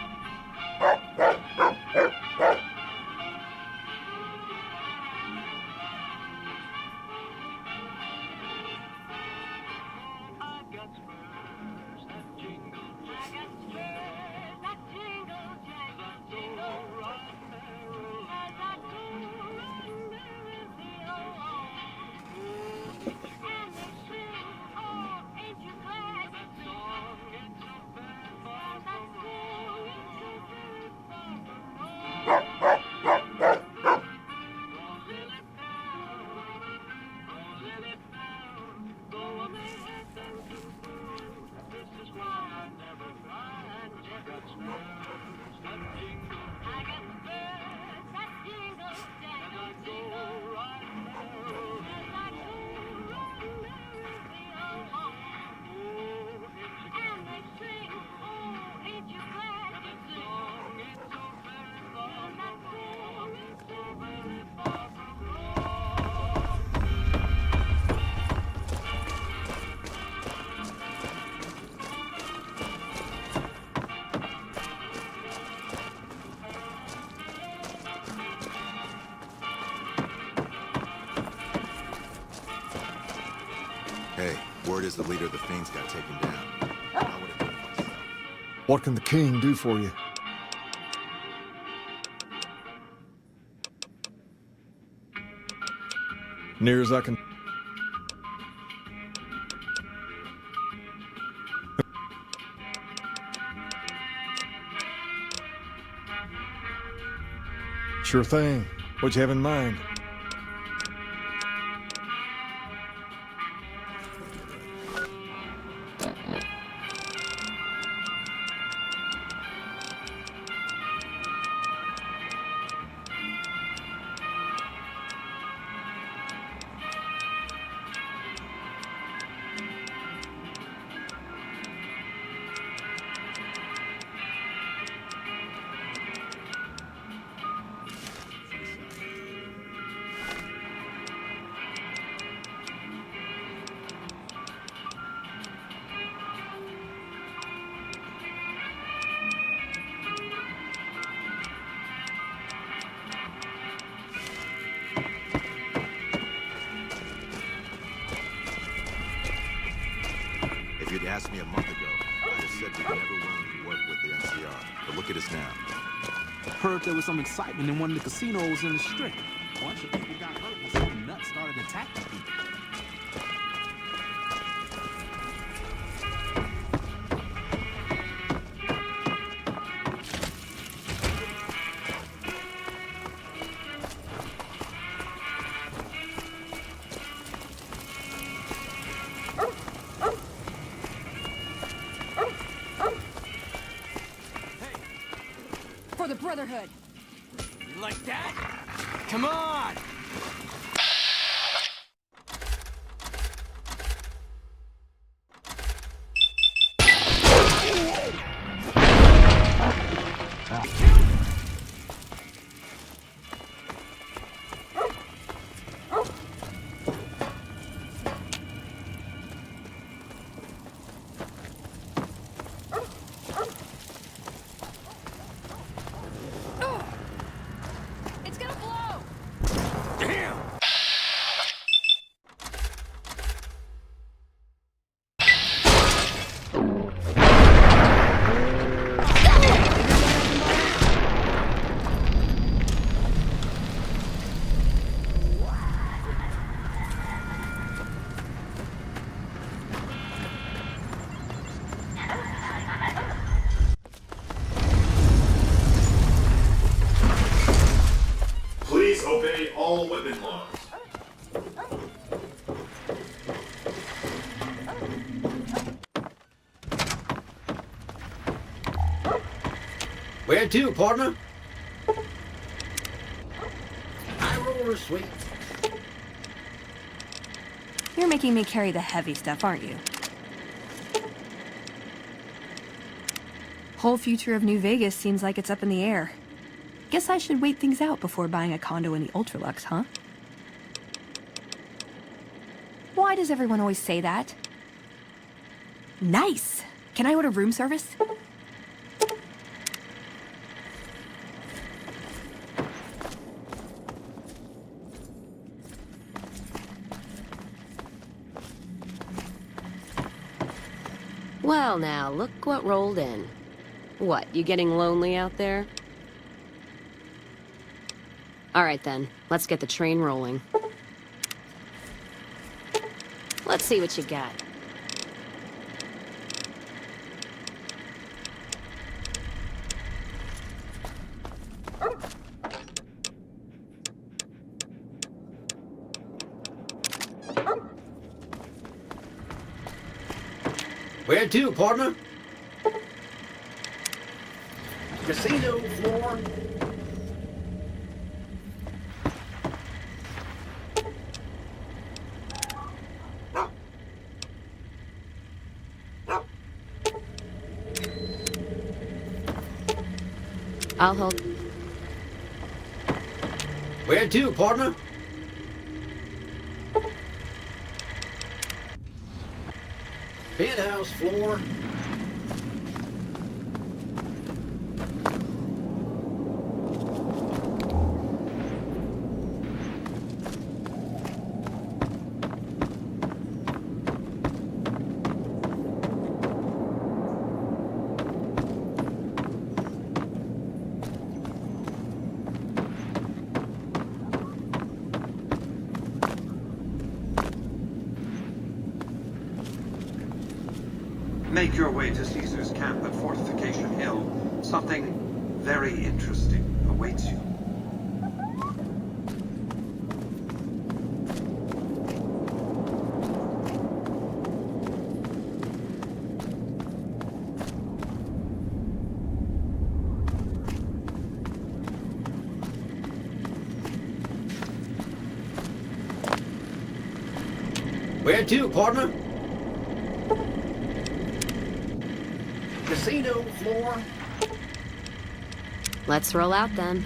Hey, word is the leader of the Fiends got taken down. What can the king do for you? Near as I can... Sure thing. What you have in mind? If you'd asked me a month ago, I'd have said we'd never willing to work with the NCR. But look at us now. Heard there was some excitement in one of the casinos in the strip. A bunch of people got hurt when some nuts started attacking people. For the Brotherhood. You like that? Come on! It's gonna blow! Where to, partner? High roller, sweet. You're making me carry the heavy stuff, aren't you? Whole future of New Vegas seems like it's up in the air. Guess I should wait things out before buying a condo in the Ultralux, huh? Why does everyone always say that? Nice! Can I order room service? Well now, look what rolled in. What, you getting lonely out there? Alright then, let's get the train rolling. Let's see what you got. Where to, partner? Casino floor. I'll hold. Where to, partner? Penthouse floor. Make your way to Caesar's camp at Fortification Hill. Something very interesting awaits you. Where to, partner? Casino floor. Let's roll out then.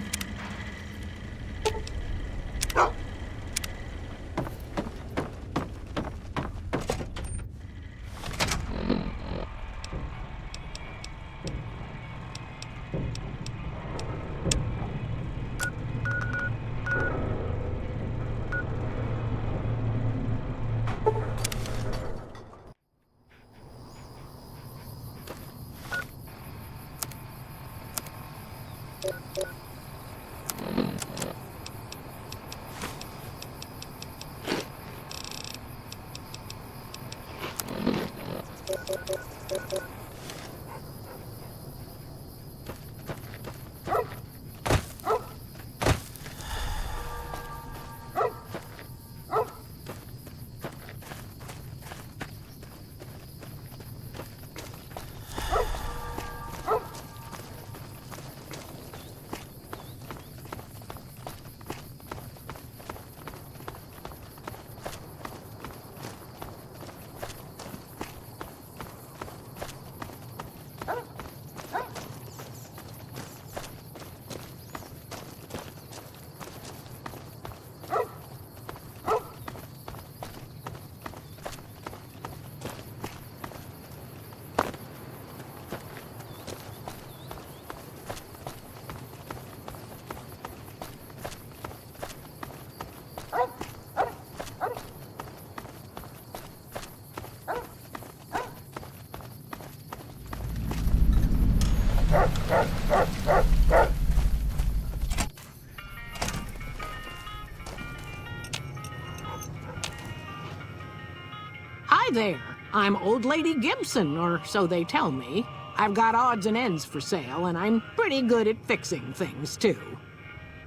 Hi there. I'm Old Lady Gibson, or so they tell me. I've got odds and ends for sale, and I'm pretty good at fixing things, too.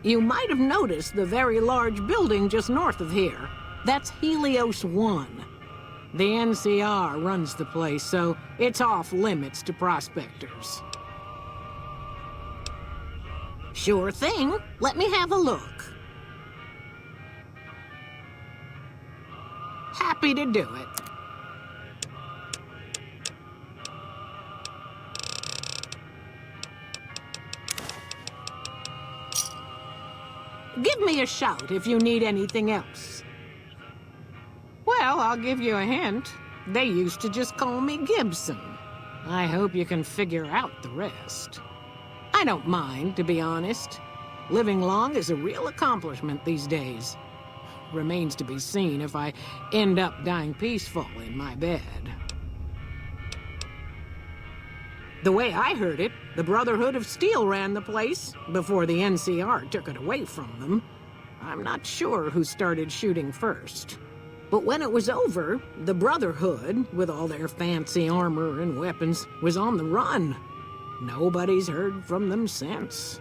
You might have noticed the very large building just north of here. That's Helios 1. The NCR runs the place, so it's off limits to prospectors. Sure thing. Let me have a look. Happy to do it. Give me a shout if you need anything else. Well, I'll give you a hint. They used to just call me Gibson. I hope you can figure out the rest. I don't mind, to be honest. Living long is a real accomplishment these days. Remains to be seen if I end up dying peaceful in my bed. The way I heard it, the Brotherhood of Steel ran the place before the NCR took it away from them. I'm not sure who started shooting first. But when it was over, the Brotherhood, with all their fancy armor and weapons, was on the run. Nobody's heard from them since.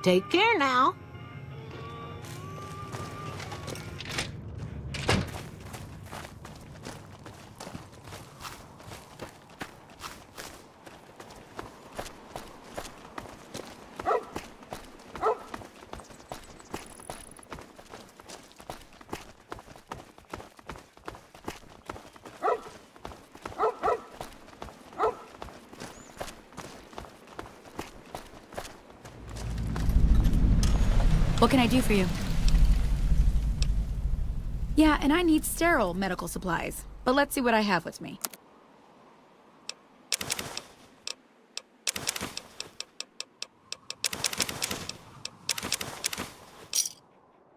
Take care now. What can I do for you? Yeah, and I need sterile medical supplies. But let's see what I have with me.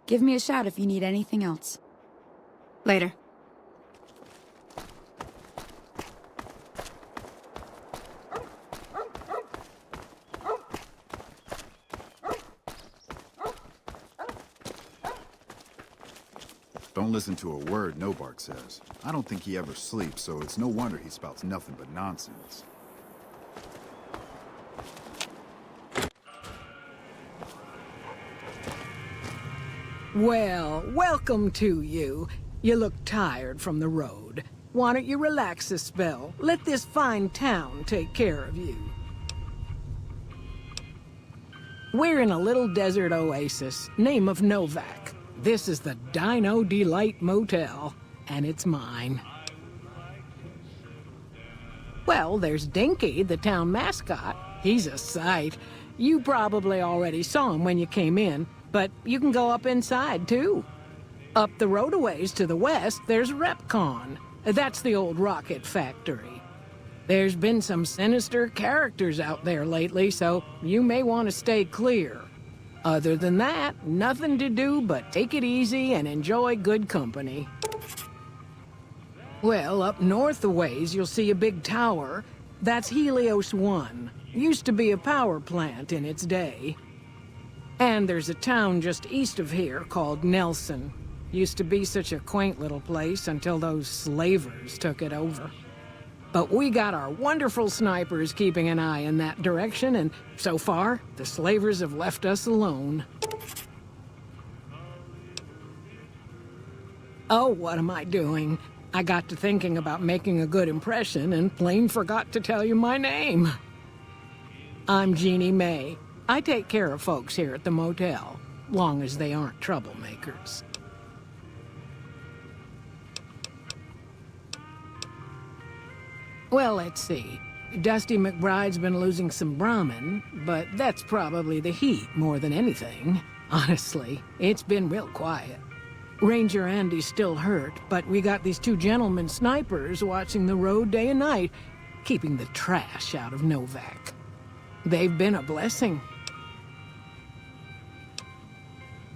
Give me a shout if you need anything else. Later. Don't listen to a word Nobark says. I don't think he ever sleeps, so it's no wonder he spouts nothing but nonsense. Well, welcome to you. You look tired from the road. Why don't you relax a spell? Let this fine town take care of you. We're in a little desert oasis, name of Novak. This is the Dino Delight Motel, and it's mine. Well, there's Dinky, the town mascot. He's a sight. You probably already saw him when you came in, but you can go up inside, too. Up the road a ways to the west, there's Repcon. That's the old rocket factory. There's been some sinister characters out there lately, so you may want to stay clear. Other than that, nothing to do but take it easy and enjoy good company. Well, up north a ways, you'll see a big tower. That's Helios 1. Used to be a power plant in its day. And there's a town just east of here called Nelson. Used to be such a quaint little place until those slavers took it over. But we got our wonderful snipers keeping an eye in that direction, and so far, the slavers have left us alone. Oh, what am I doing? I got to thinking about making a good impression and plain forgot to tell you my name. I'm Jeannie May. I take care of folks here at the motel, long as they aren't troublemakers. Well, let's see. Dusty McBride's been losing some Brahmin, but that's probably the heat more than anything. Honestly, it's been real quiet. Ranger Andy's still hurt, but we got these two gentlemen snipers watching the road day and night, keeping the trash out of Novak. They've been a blessing.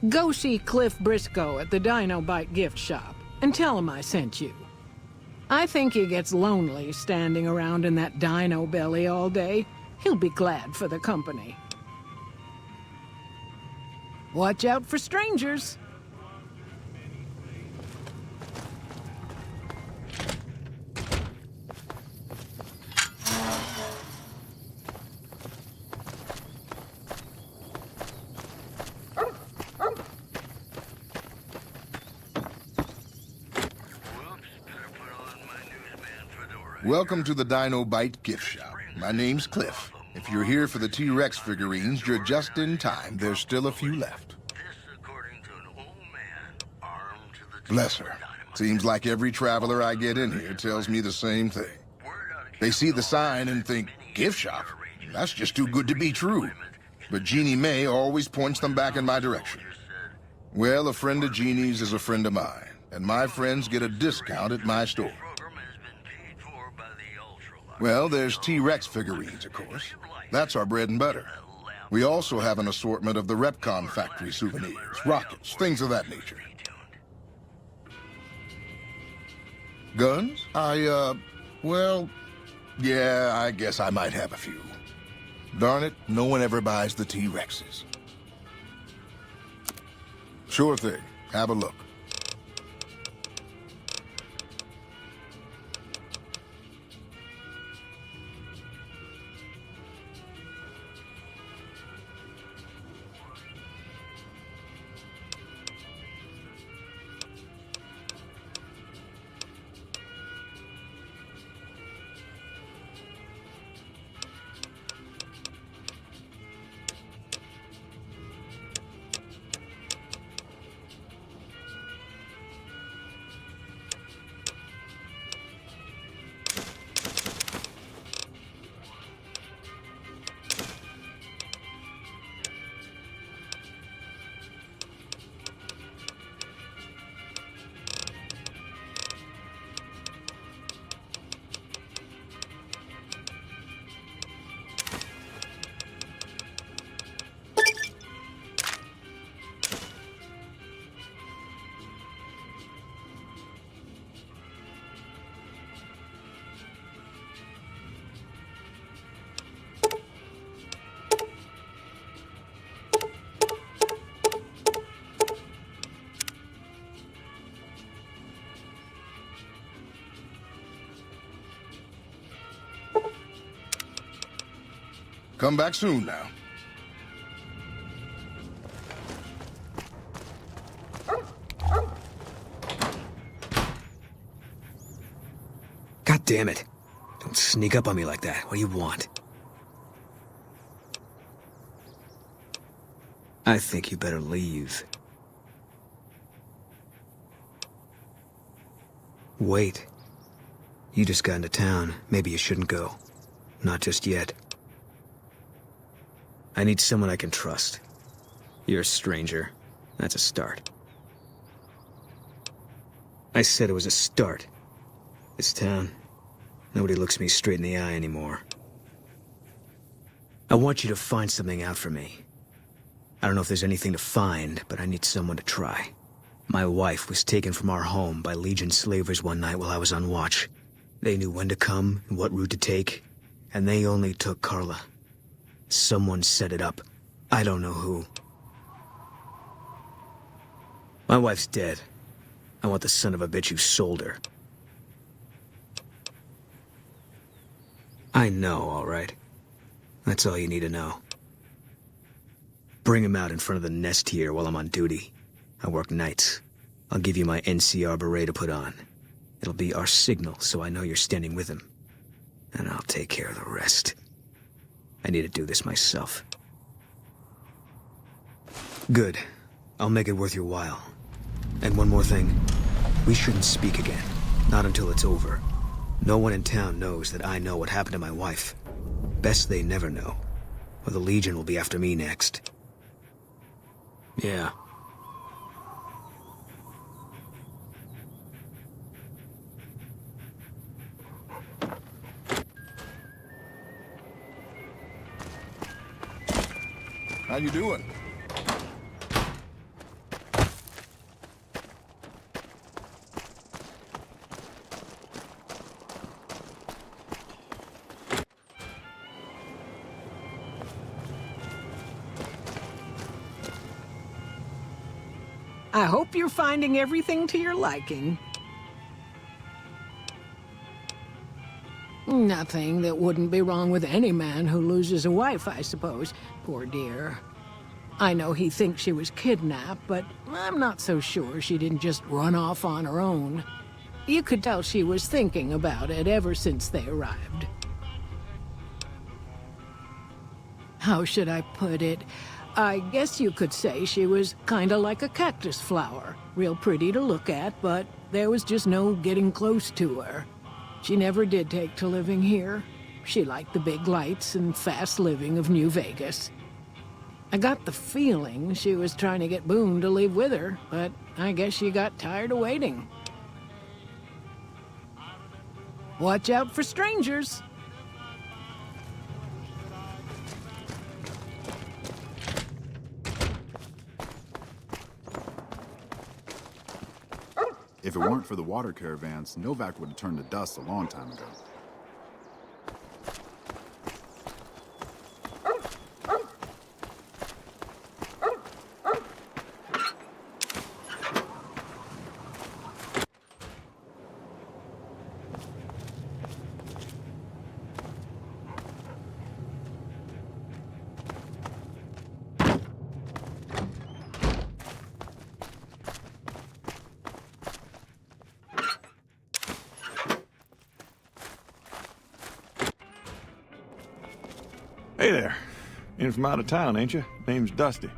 Go see Cliff Briscoe at the Dino Bite gift shop, and tell him I sent you. I think he gets lonely standing around in that dino belly all day. He'll be glad for the company. Watch out for strangers. Welcome to the Dino Bite gift shop. My name's Cliff. If you're here for the T-Rex figurines, you're just in time. There's still a few left. Bless her. Seems like every traveler I get in here tells me the same thing. They see the sign and think, gift shop? That's just too good to be true. But Jeannie May always points them back in my direction. Well, a friend of Jeannie's is a friend of mine, and my friends get a discount at my store. Well, there's T-Rex figurines, of course. That's our bread and butter. We also have an assortment of the Repcon factory souvenirs, rockets, things of that nature. Guns? Well, yeah, I guess I might have a few. Darn it, no one ever buys the T-Rexes. Sure thing. Have a look. Come back soon now. God damn it. Don't sneak up on me like that. What do you want? I think you better leave. Wait. You just got into town. Maybe you shouldn't go. Not just yet. I need someone I can trust. You're a stranger. That's a start. I said it was a start. This town, nobody looks me straight in the eye anymore. I want you to find something out for me. I don't know if there's anything to find, but I need someone to try. My wife was taken from our home by Legion slavers one night while I was on watch. They knew when to come and what route to take, and they only took Carla. Someone set it up. I don't know who. My wife's dead. I want the son of a bitch who sold her. I know, all right. That's all you need to know. Bring him out in front of the nest here while I'm on duty. I work nights. I'll give you my NCR beret to put on. It'll be our signal, so I know you're standing with him. And I'll take care of the rest. I need to do this myself. Good. I'll make it worth your while. And one more thing. We shouldn't speak again. Not until it's over. No one in town knows that I know what happened to my wife. Best they never know. Or the Legion will be after me next. Yeah. How you doing? I hope you're finding everything to your liking. Nothing that wouldn't be wrong with any man who loses a wife, I suppose. Poor dear. I know he thinks she was kidnapped, but I'm not so sure she didn't just run off on her own. You could tell she was thinking about it ever since they arrived. How should I put it? I guess you could say she was kinda like a cactus flower. Real pretty to look at, but there was just no getting close to her. She never did take to living here. She liked the big lights and fast living of New Vegas. I got the feeling she was trying to get Boone to leave with her, but I guess she got tired of waiting. Watch out for strangers. If it weren't for the water caravans, Novak would have turned to dust a long time ago. Hey there. In from out of town, ain't you? Name's Dusty.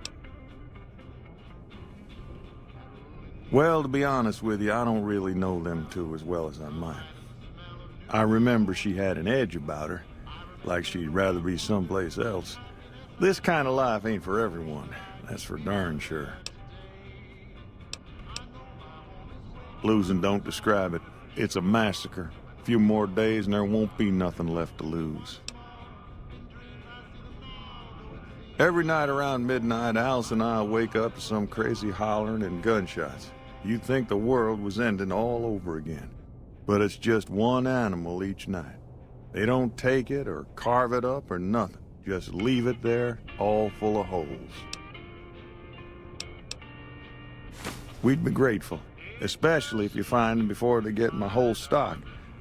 Well, to be honest with you, I don't really know them two as well as I might. I remember she had an edge about her, like she'd rather be someplace else. This kind of life ain't for everyone, that's for darn sure. Losing don't describe it. It's a massacre. A few more days and there won't be nothing left to lose. Every night around midnight, Alice and I wake up to some crazy hollering and gunshots. You'd think the world was ending all over again. But it's just one animal each night. They don't take it or carve it up or nothing. Just leave it there, all full of holes. We'd be grateful, especially if you find them before they get my whole stock.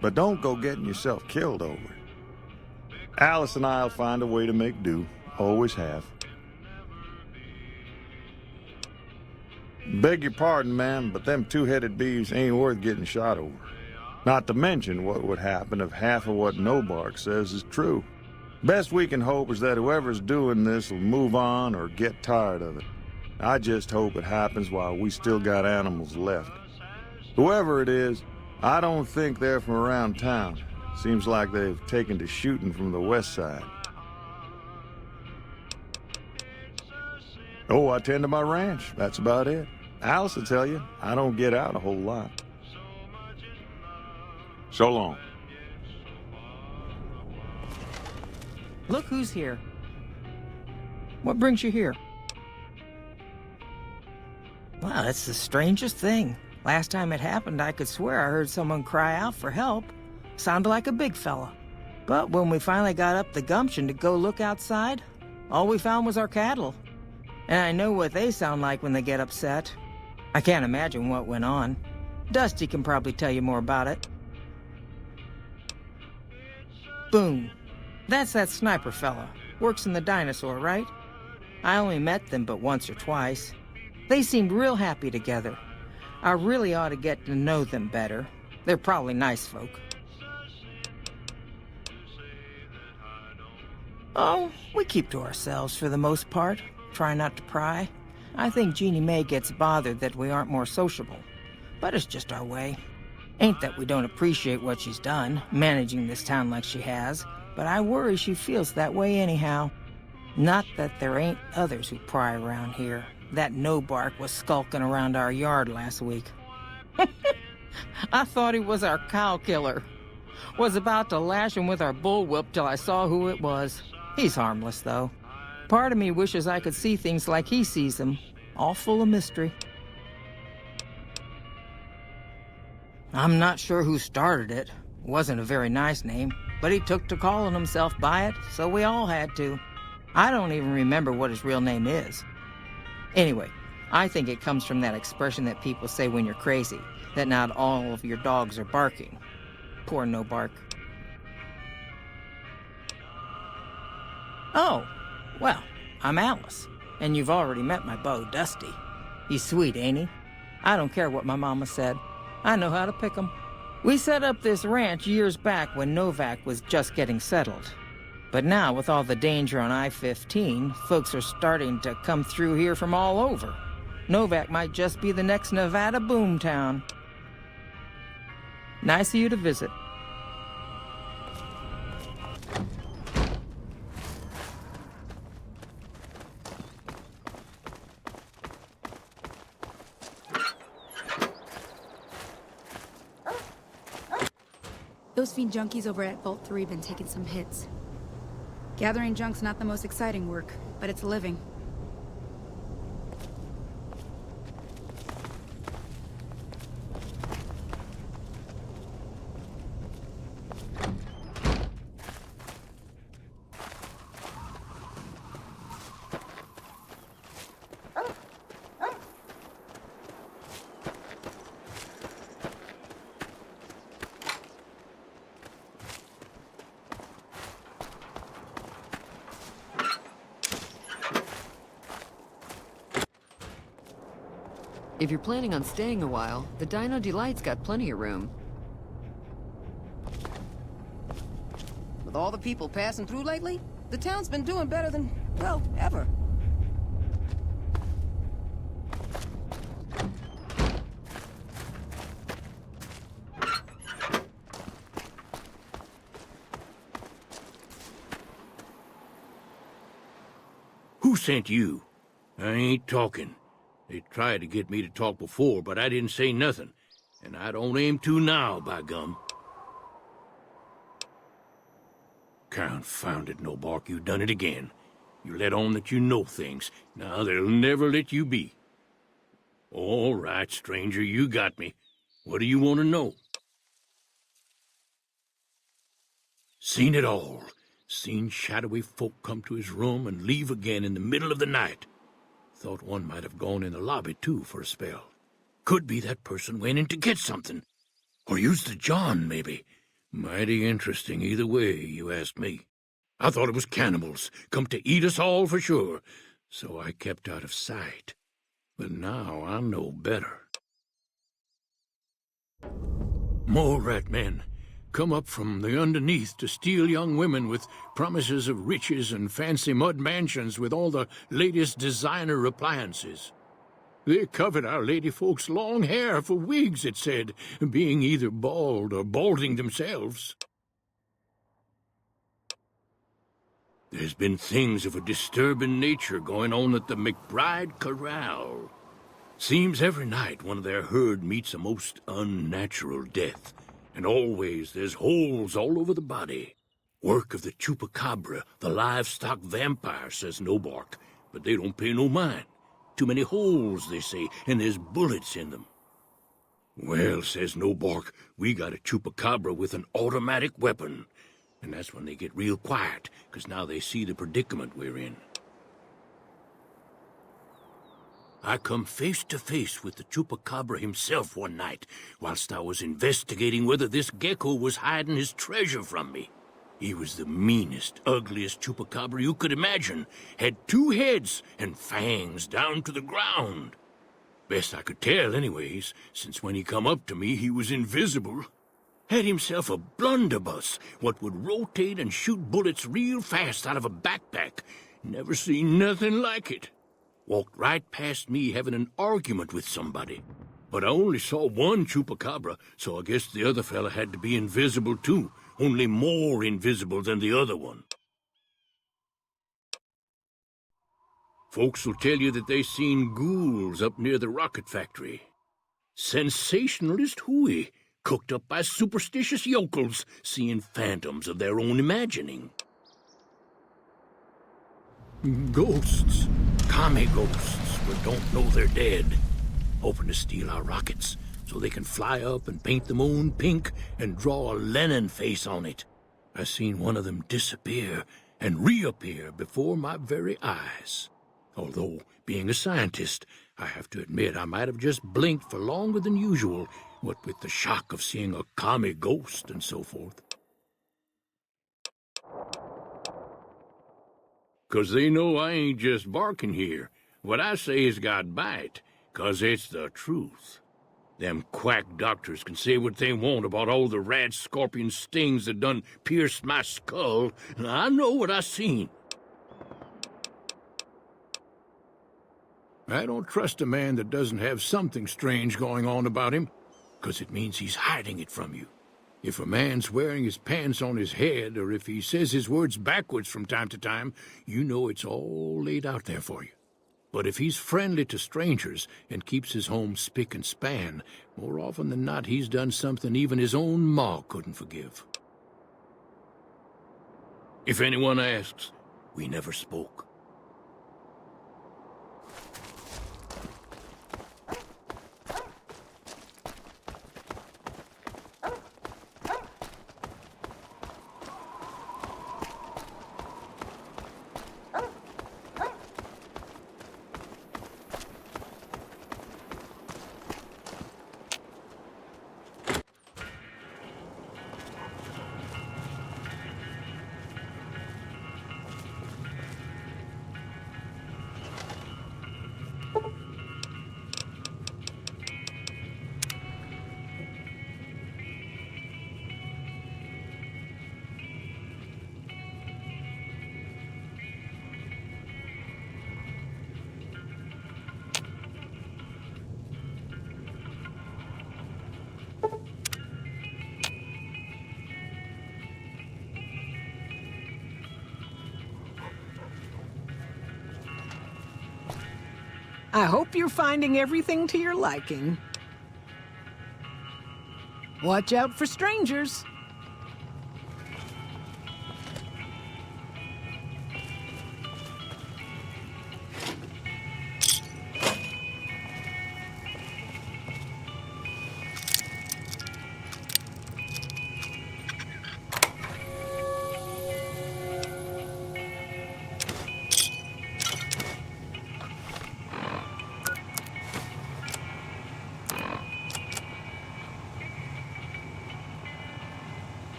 But don't go getting yourself killed over it. Alice and I'll find a way to make do. Always have. Beg your pardon, ma'am, but them two-headed beeves ain't worth getting shot over. Not to mention what would happen if half of what Nobark says is true. Best we can hope is that whoever's doing this will move on or get tired of it. I just hope it happens while we still got animals left. Whoever it is, I don't think they're from around town. Seems like they've taken to shooting from the west side. Oh, I tend to my ranch. That's about it. Alice will tell you, I don't get out a whole lot. So long. Look who's here. What brings you here? Wow, that's the strangest thing. Last time it happened, I could swear I heard someone cry out for help. Sounded like a big fella. But when we finally got up the gumption to go look outside, all we found was our cattle. And I know what they sound like when they get upset. I can't imagine what went on. Dusty can probably tell you more about it. Boone. That's that sniper fella. Works in the dinosaur, right? I only met them but once or twice. They seemed real happy together. I really ought to get to know them better. They're probably nice folk. Oh, we keep to ourselves for the most part. Try not to pry. I think Jeannie Mae gets bothered that we aren't more sociable. But it's just our way. Ain't that we don't appreciate what she's done, managing this town like she has, but I worry she feels that way anyhow. Not that there ain't others who pry around here. That Nobark was skulking around our yard last week. I thought he was our cow killer. Was about to lash him with our bullwhip till I saw who it was. He's harmless, though. Part of me wishes I could see things like he sees them, all full of mystery. I'm not sure who started it. Wasn't a very nice name, but he took to calling himself by it, so we all had to. I don't even remember what his real name is. Anyway, I think it comes from that expression that people say when you're crazy, that not all of your dogs are barking. Poor Nobark. Oh, well, I'm Alice, and you've already met my beau, Dusty. He's sweet, ain't he? I don't care what my mama said. I know how to pick 'em. We set up this ranch years back when Novak was just getting settled. But now, with all the danger on I-15, folks are starting to come through here from all over. Novak might just be the next Nevada boomtown. Nice of you to visit. Those fiend junkies over at Vault 3 been taking some hits. Gathering junk's not the most exciting work, but it's a living. If you're planning on staying a while, the Dino Delight's got plenty of room. With all the people passing through lately, the town's been doing better than, well, ever. Who sent you? I ain't talking. They tried to get me to talk before, but I didn't say nothing. And I don't aim to now, by gum. Confounded Nobark, you done it again. You let on that you know things. Now they'll never let you be. All right, stranger, you got me. What do you want to know? Seen it all. Seen shadowy folk come to his room and leave again in the middle of the night. Thought one might have gone in the lobby, too, for a spell. Could be that person went in to get something. Or used the John, maybe. Mighty interesting either way, you ask me. I thought it was cannibals, come to eat us all for sure. So I kept out of sight. But now I know better. More rat men. Come up from the underneath to steal young women with promises of riches and fancy mud mansions with all the latest designer appliances. They covered our lady folks' long hair for wigs, it said, being either bald or balding themselves. There's been things of a disturbing nature going on at the McBride Corral. Seems every night one of their herd meets a most unnatural death. And always there's holes all over the body. Work of the chupacabra, the livestock vampire, says Nobark. But they don't pay no mind. Too many holes, they say, and there's bullets in them. Well, says Nobark, we got a chupacabra with an automatic weapon. And that's when they get real quiet, 'cause now they see the predicament we're in. I come face to face with the chupacabra himself one night, whilst I was investigating whether this gecko was hiding his treasure from me. He was the meanest, ugliest chupacabra you could imagine. Had 2 heads and fangs down to the ground. Best I could tell anyways, since when he come up to me he was invisible. Had himself a blunderbuss, what would rotate and shoot bullets real fast out of a backpack. Never seen nothing like it. Walked right past me having an argument with somebody. But I only saw one chupacabra, so I guess the other fella had to be invisible too, only more invisible than the other one. Folks will tell you that they seen ghouls up near the rocket factory. Sensationalist hooey, cooked up by superstitious yokels, seeing phantoms of their own imagining. Ghosts. Commie ghosts, but don't know they're dead. Hoping to steal our rockets, so they can fly up and paint the moon pink and draw a Lenin face on it. I seen one of them disappear and reappear before my very eyes. Although, being a scientist, I have to admit I might have just blinked for longer than usual, what with the shock of seeing a commie ghost and so forth. 'Cause they know I ain't just barking here. What I say's got bite, 'cause it's the truth. Them quack doctors can say what they want about all the rat scorpion stings that done pierced my skull, and I know what I seen. I don't trust a man that doesn't have something strange going on about him, 'cause it means he's hiding it from you. If a man's wearing his pants on his head, or if he says his words backwards from time to time, you know it's all laid out there for you. But if he's friendly to strangers and keeps his home spick and span, more often than not he's done something even his own ma couldn't forgive. If anyone asks, we never spoke. I hope you're finding everything to your liking. Watch out for strangers.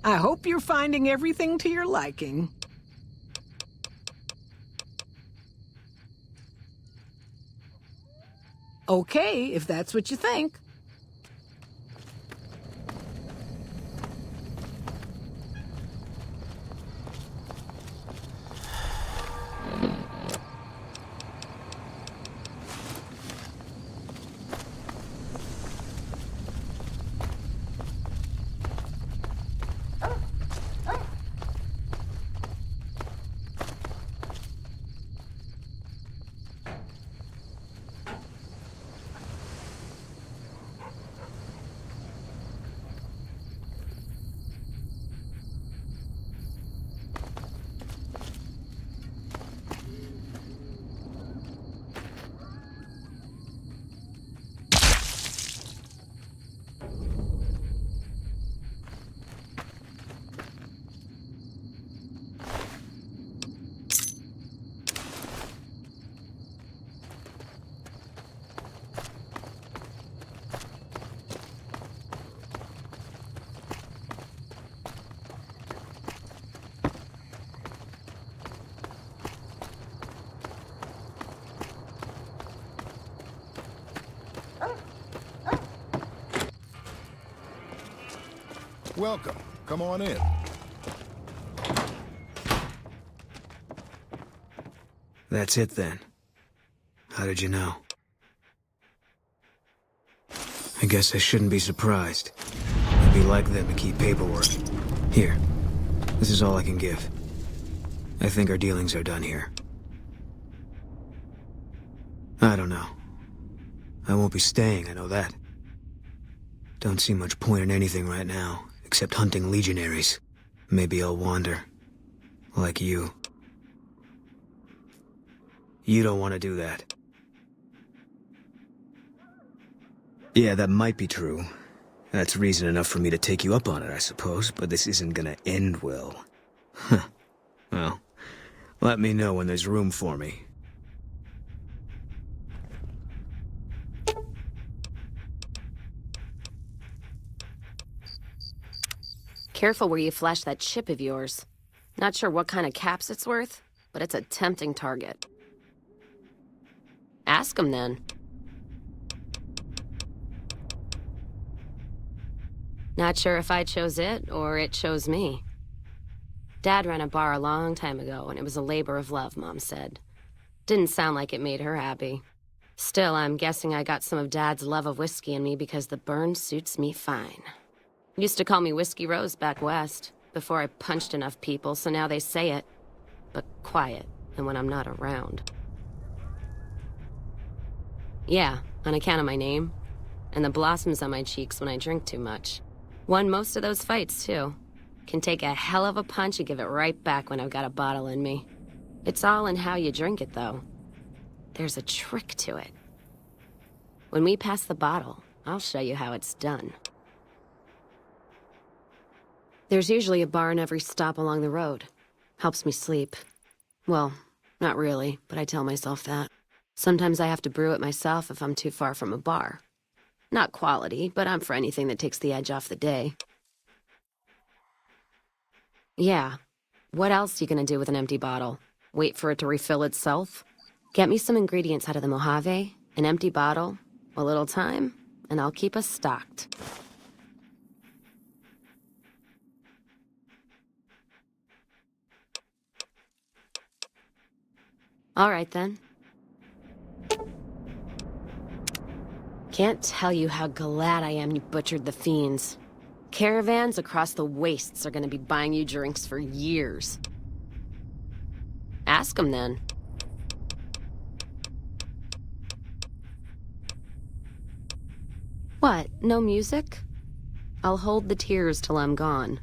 I hope you're finding everything to your liking. Okay, if that's what you think. Welcome. Come on in. That's it then. How did you know? I guess I shouldn't be surprised. It'd be like them to keep paperwork. Here. This is all I can give. I think our dealings are done here. I don't know. I won't be staying, I know that. Don't see much point in anything right now, except hunting legionaries. Maybe I'll wander. Like you. You don't want to do that. Yeah, that might be true. That's reason enough for me to take you up on it, I suppose, but this isn't gonna end well. Huh. Well, let me know when there's room for me. Careful where you flash that chip of yours. Not sure what kind of caps it's worth, but it's a tempting target. Ask him then. Not sure if I chose it or it chose me. Dad ran a bar a long time ago, and it was a labor of love, Mom said. Didn't sound like it made her happy. Still, I'm guessing I got some of Dad's love of whiskey in me because the burn suits me fine. Used to call me Whiskey Rose back west, before I punched enough people, so now they say it. But quiet, and when I'm not around. Yeah, on account of my name, and the blossoms on my cheeks when I drink too much. Won most of those fights, too. Can take a hell of a punch and give it right back when I've got a bottle in me. It's all in how you drink it, though. There's a trick to it. When we pass the bottle, I'll show you how it's done. There's usually a bar in every stop along the road. Helps me sleep. Well, not really, but I tell myself that. Sometimes I have to brew it myself if I'm too far from a bar. Not quality, but I'm for anything that takes the edge off the day. Yeah. What else you gonna do with an empty bottle? Wait for it to refill itself? Get me some ingredients out of the Mojave, an empty bottle, a little time, and I'll keep us stocked. All right, then. Can't tell you how glad I am you butchered the fiends. Caravans across the wastes are gonna be buying you drinks for years. Ask them, then. What, no music? I'll hold the tears till I'm gone.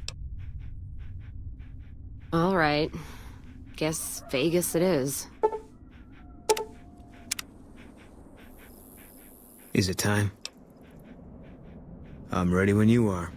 All right. Guess Vegas it is. Is it time? I'm ready when you are.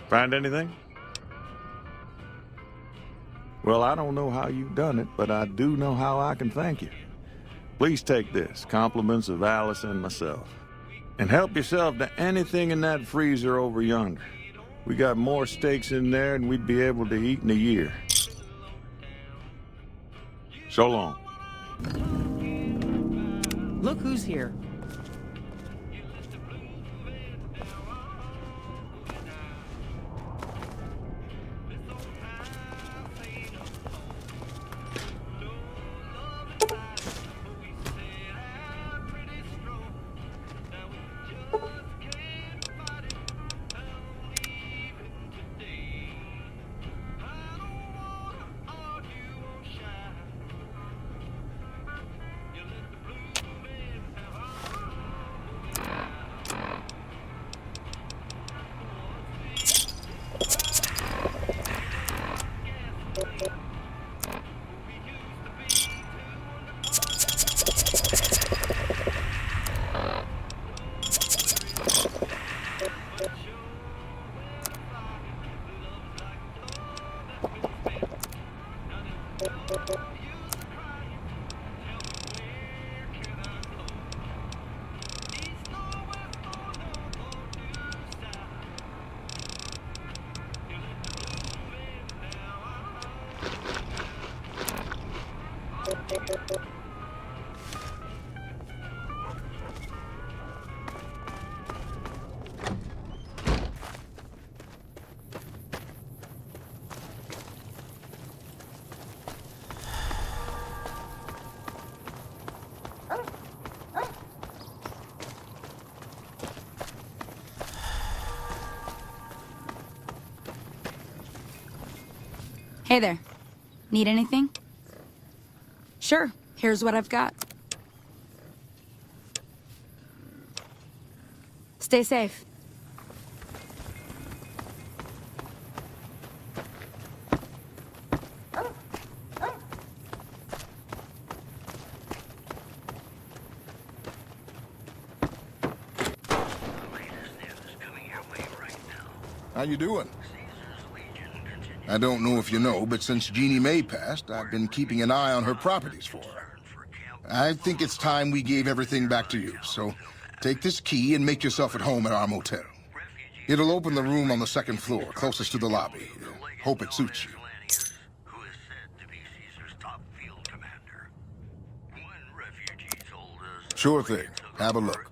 Find anything? Well, I don't know how you've done it, but I do know how I can thank you. Please take this, compliments of Alice and myself. And help yourself to anything in that freezer over yonder. We got more steaks in there than we'd be able to eat in a year. So long. Look who's here. Hey there. Need anything? Sure. Here's what I've got. Stay safe. How you doing? I don't know if you know, but since Jeannie May passed, I've been keeping an eye on her properties for her. I think it's time we gave everything back to you, so take this key and make yourself at home at our motel. It'll open the room on the second floor, closest to the lobby. Hope it suits you. Sure thing. Have a look.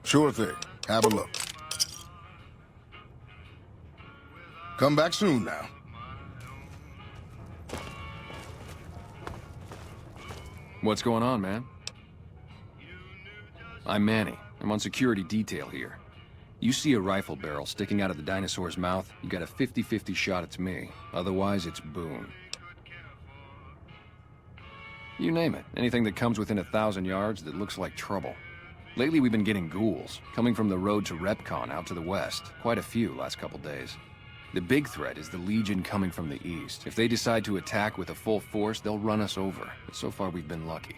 Sure thing. Have a look. Come back soon now. What's going on, man? I'm Manny. I'm on security detail here. You see a rifle barrel sticking out of the dinosaur's mouth, you got a 50-50 shot it's me. Otherwise, it's Boone. You name it. Anything that comes within 1,000 yards that looks like trouble. Lately, we've been getting ghouls, coming from the road to Repcon out to the west. Quite a few last couple days. The big threat is the Legion coming from the east. If they decide to attack with a full force, they'll run us over. But so far, we've been lucky.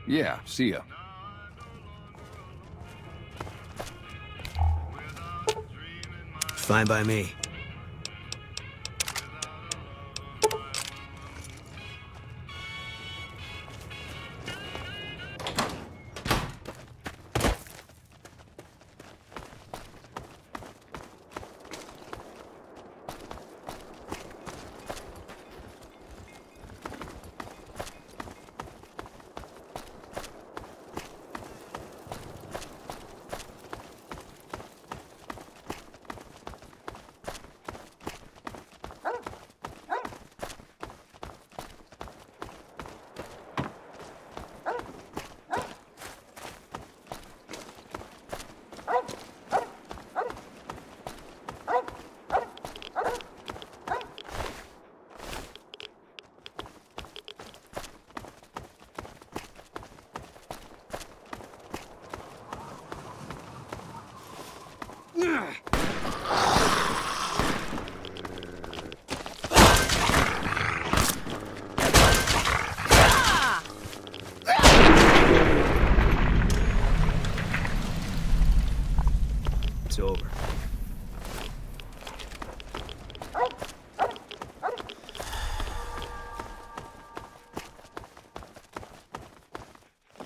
Yeah, see ya. Fine by me.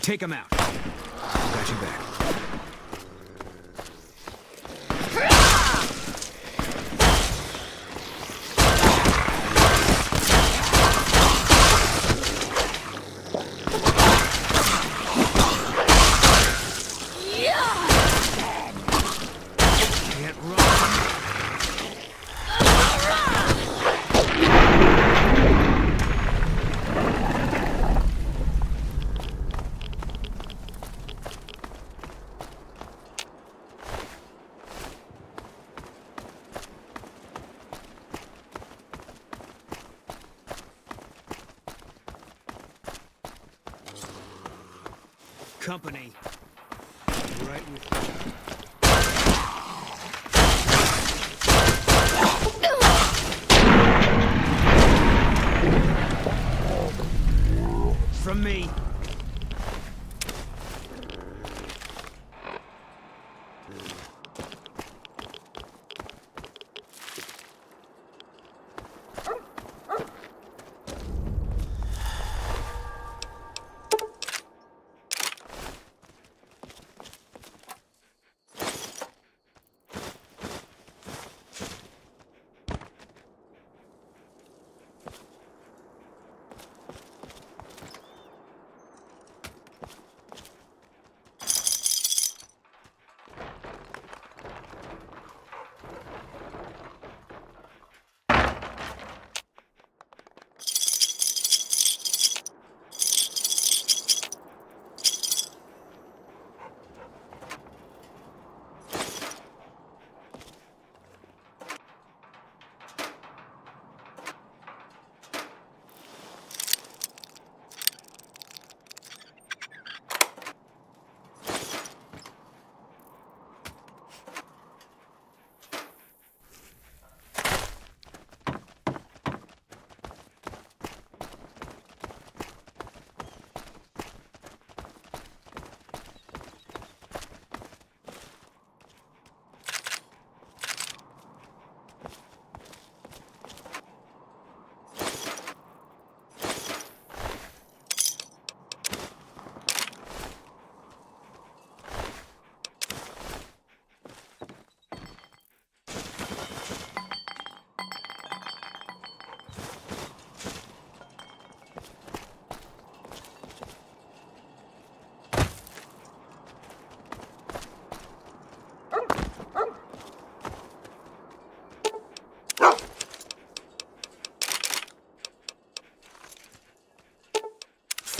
Take him out. Got your back. Can't run. Company. Right with you. From me.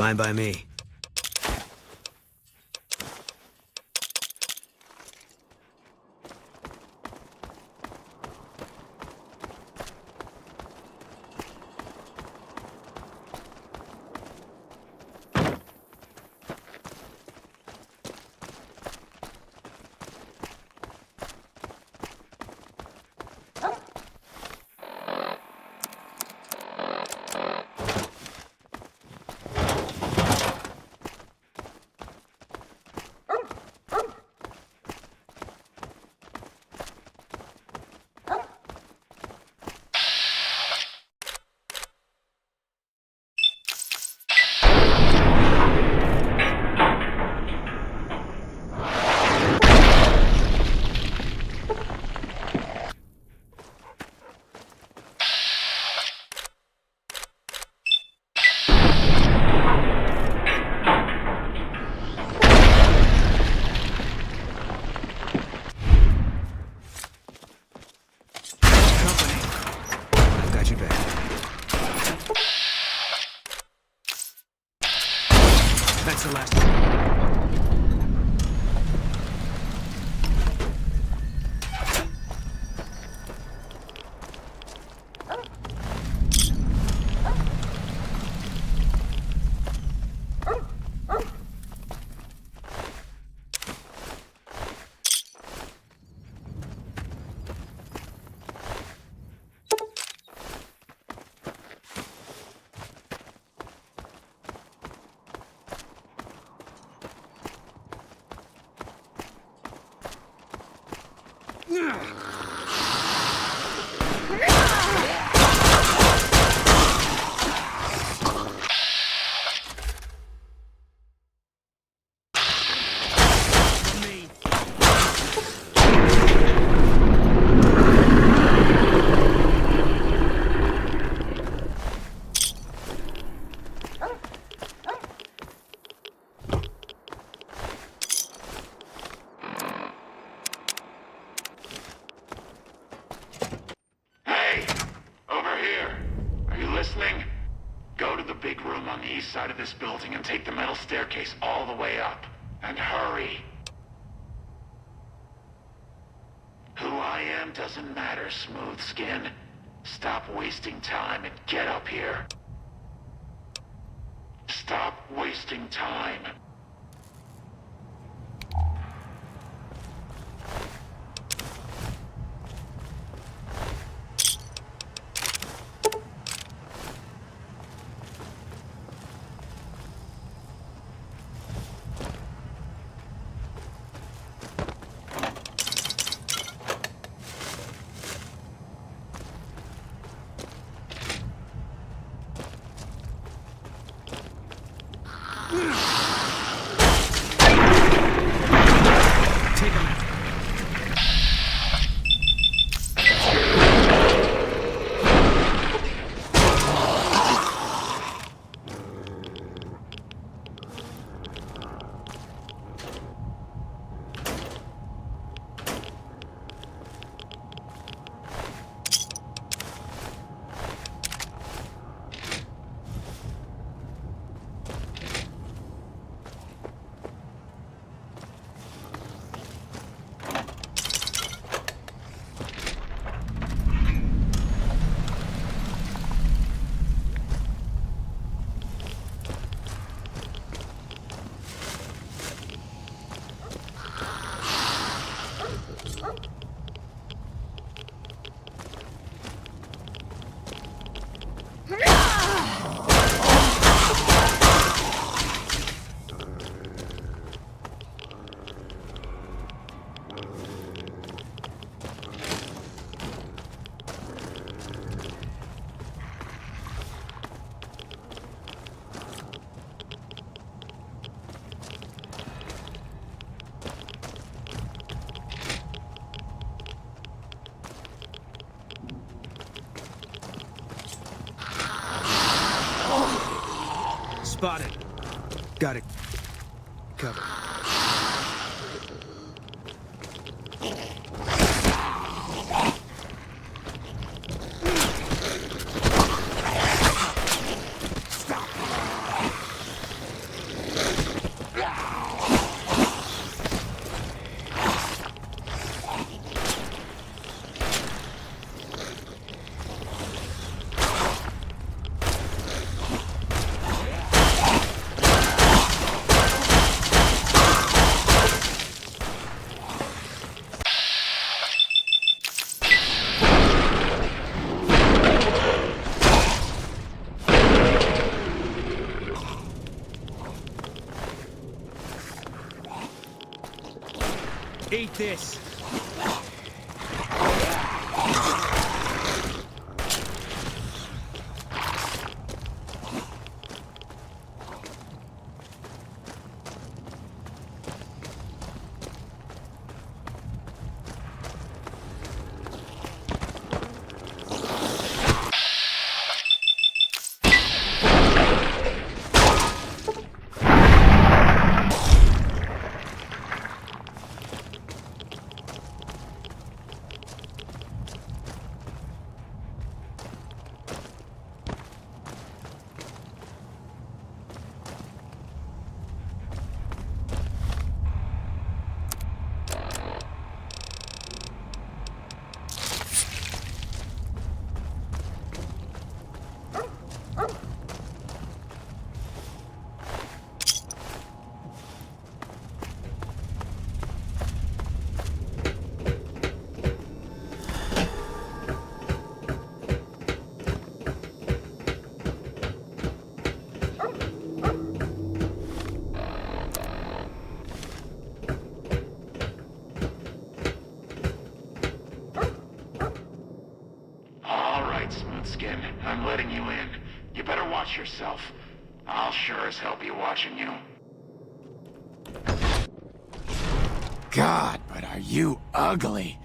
Fine by me. That's the last one. listening? Go to the big room on the east side of this building and take the metal staircase all the way up. And hurry. Who I am doesn't matter, Smooth Skin. Stop wasting time and get up here. Stop wasting time. Spotted. Got it. Covered. Eat this. I'm letting you in. You better watch yourself. I'll sure as hell be watching you. God, but are you ugly.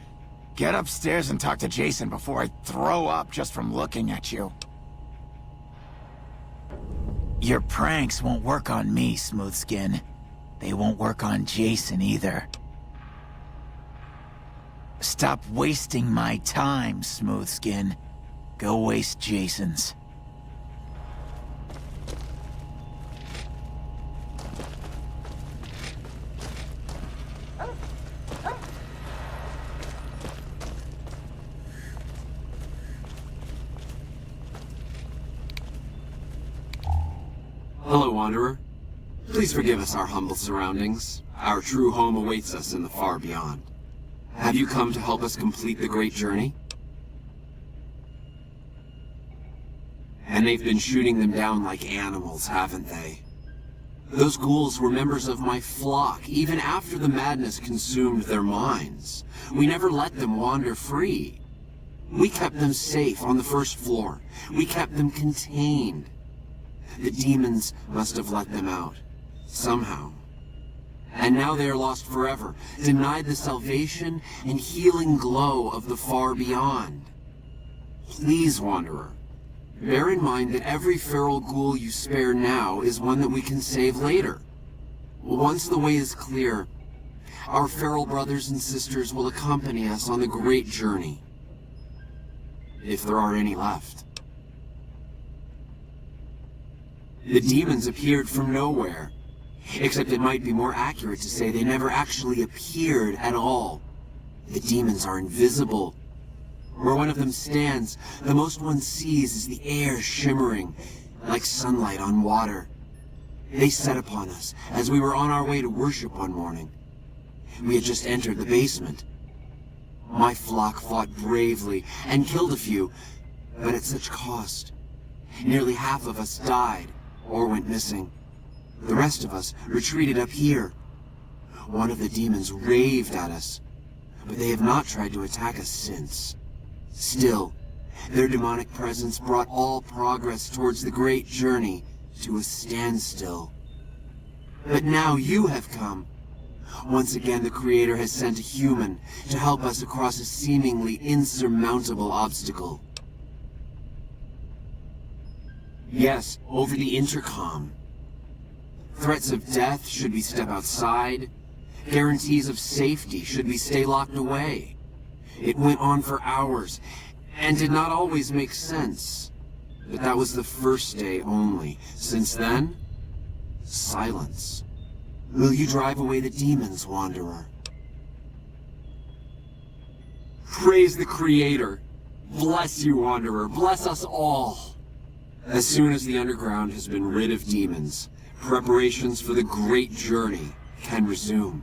Get upstairs and talk to Jason before I throw up just from looking at you. Your pranks won't work on me, Smooth Skin. They won't work on Jason either. Stop wasting my time, Smooth Skin. Go waste Jason's. Hello, Wanderer. Please forgive us our humble surroundings. Our true home awaits us in the far beyond. Have you come to help us complete the great journey? And they've been shooting them down like animals, haven't they? Those ghouls were members of my flock, even after the madness consumed their minds. We never let them wander free. We kept them safe on the first floor. We kept them contained. The demons must have let them out, somehow. And now they are lost forever, denied the salvation and healing glow of the far beyond. Please, Wanderer, bear in mind that every feral ghoul you spare now is one that we can save later. Once the way is clear, our feral brothers and sisters will accompany us on the great journey. If there are any left. The demons appeared from nowhere. Except it might be more accurate to say they never actually appeared at all. The demons are invisible. Where one of them stands, the most one sees is the air shimmering, like sunlight on water. They set upon us as we were on our way to worship one morning. We had just entered the basement. My flock fought bravely and killed a few, but at such cost. Nearly half of us died or went missing. The rest of us retreated up here. One of the demons raved at us, but they have not tried to attack us since. Still, their demonic presence brought all progress towards the great journey to a standstill. But now you have come. Once again, the Creator has sent a human to help us across a seemingly insurmountable obstacle. Yes, over the intercom. Threats of death should we step outside. Guarantees of safety should we stay locked away. It went on for hours, and did not always make sense. But that was the first day only. Since then, silence. Will you drive away the demons, Wanderer? Praise the Creator. Bless you, Wanderer. Bless us all. As soon as the underground has been rid of demons, preparations for the great journey can resume.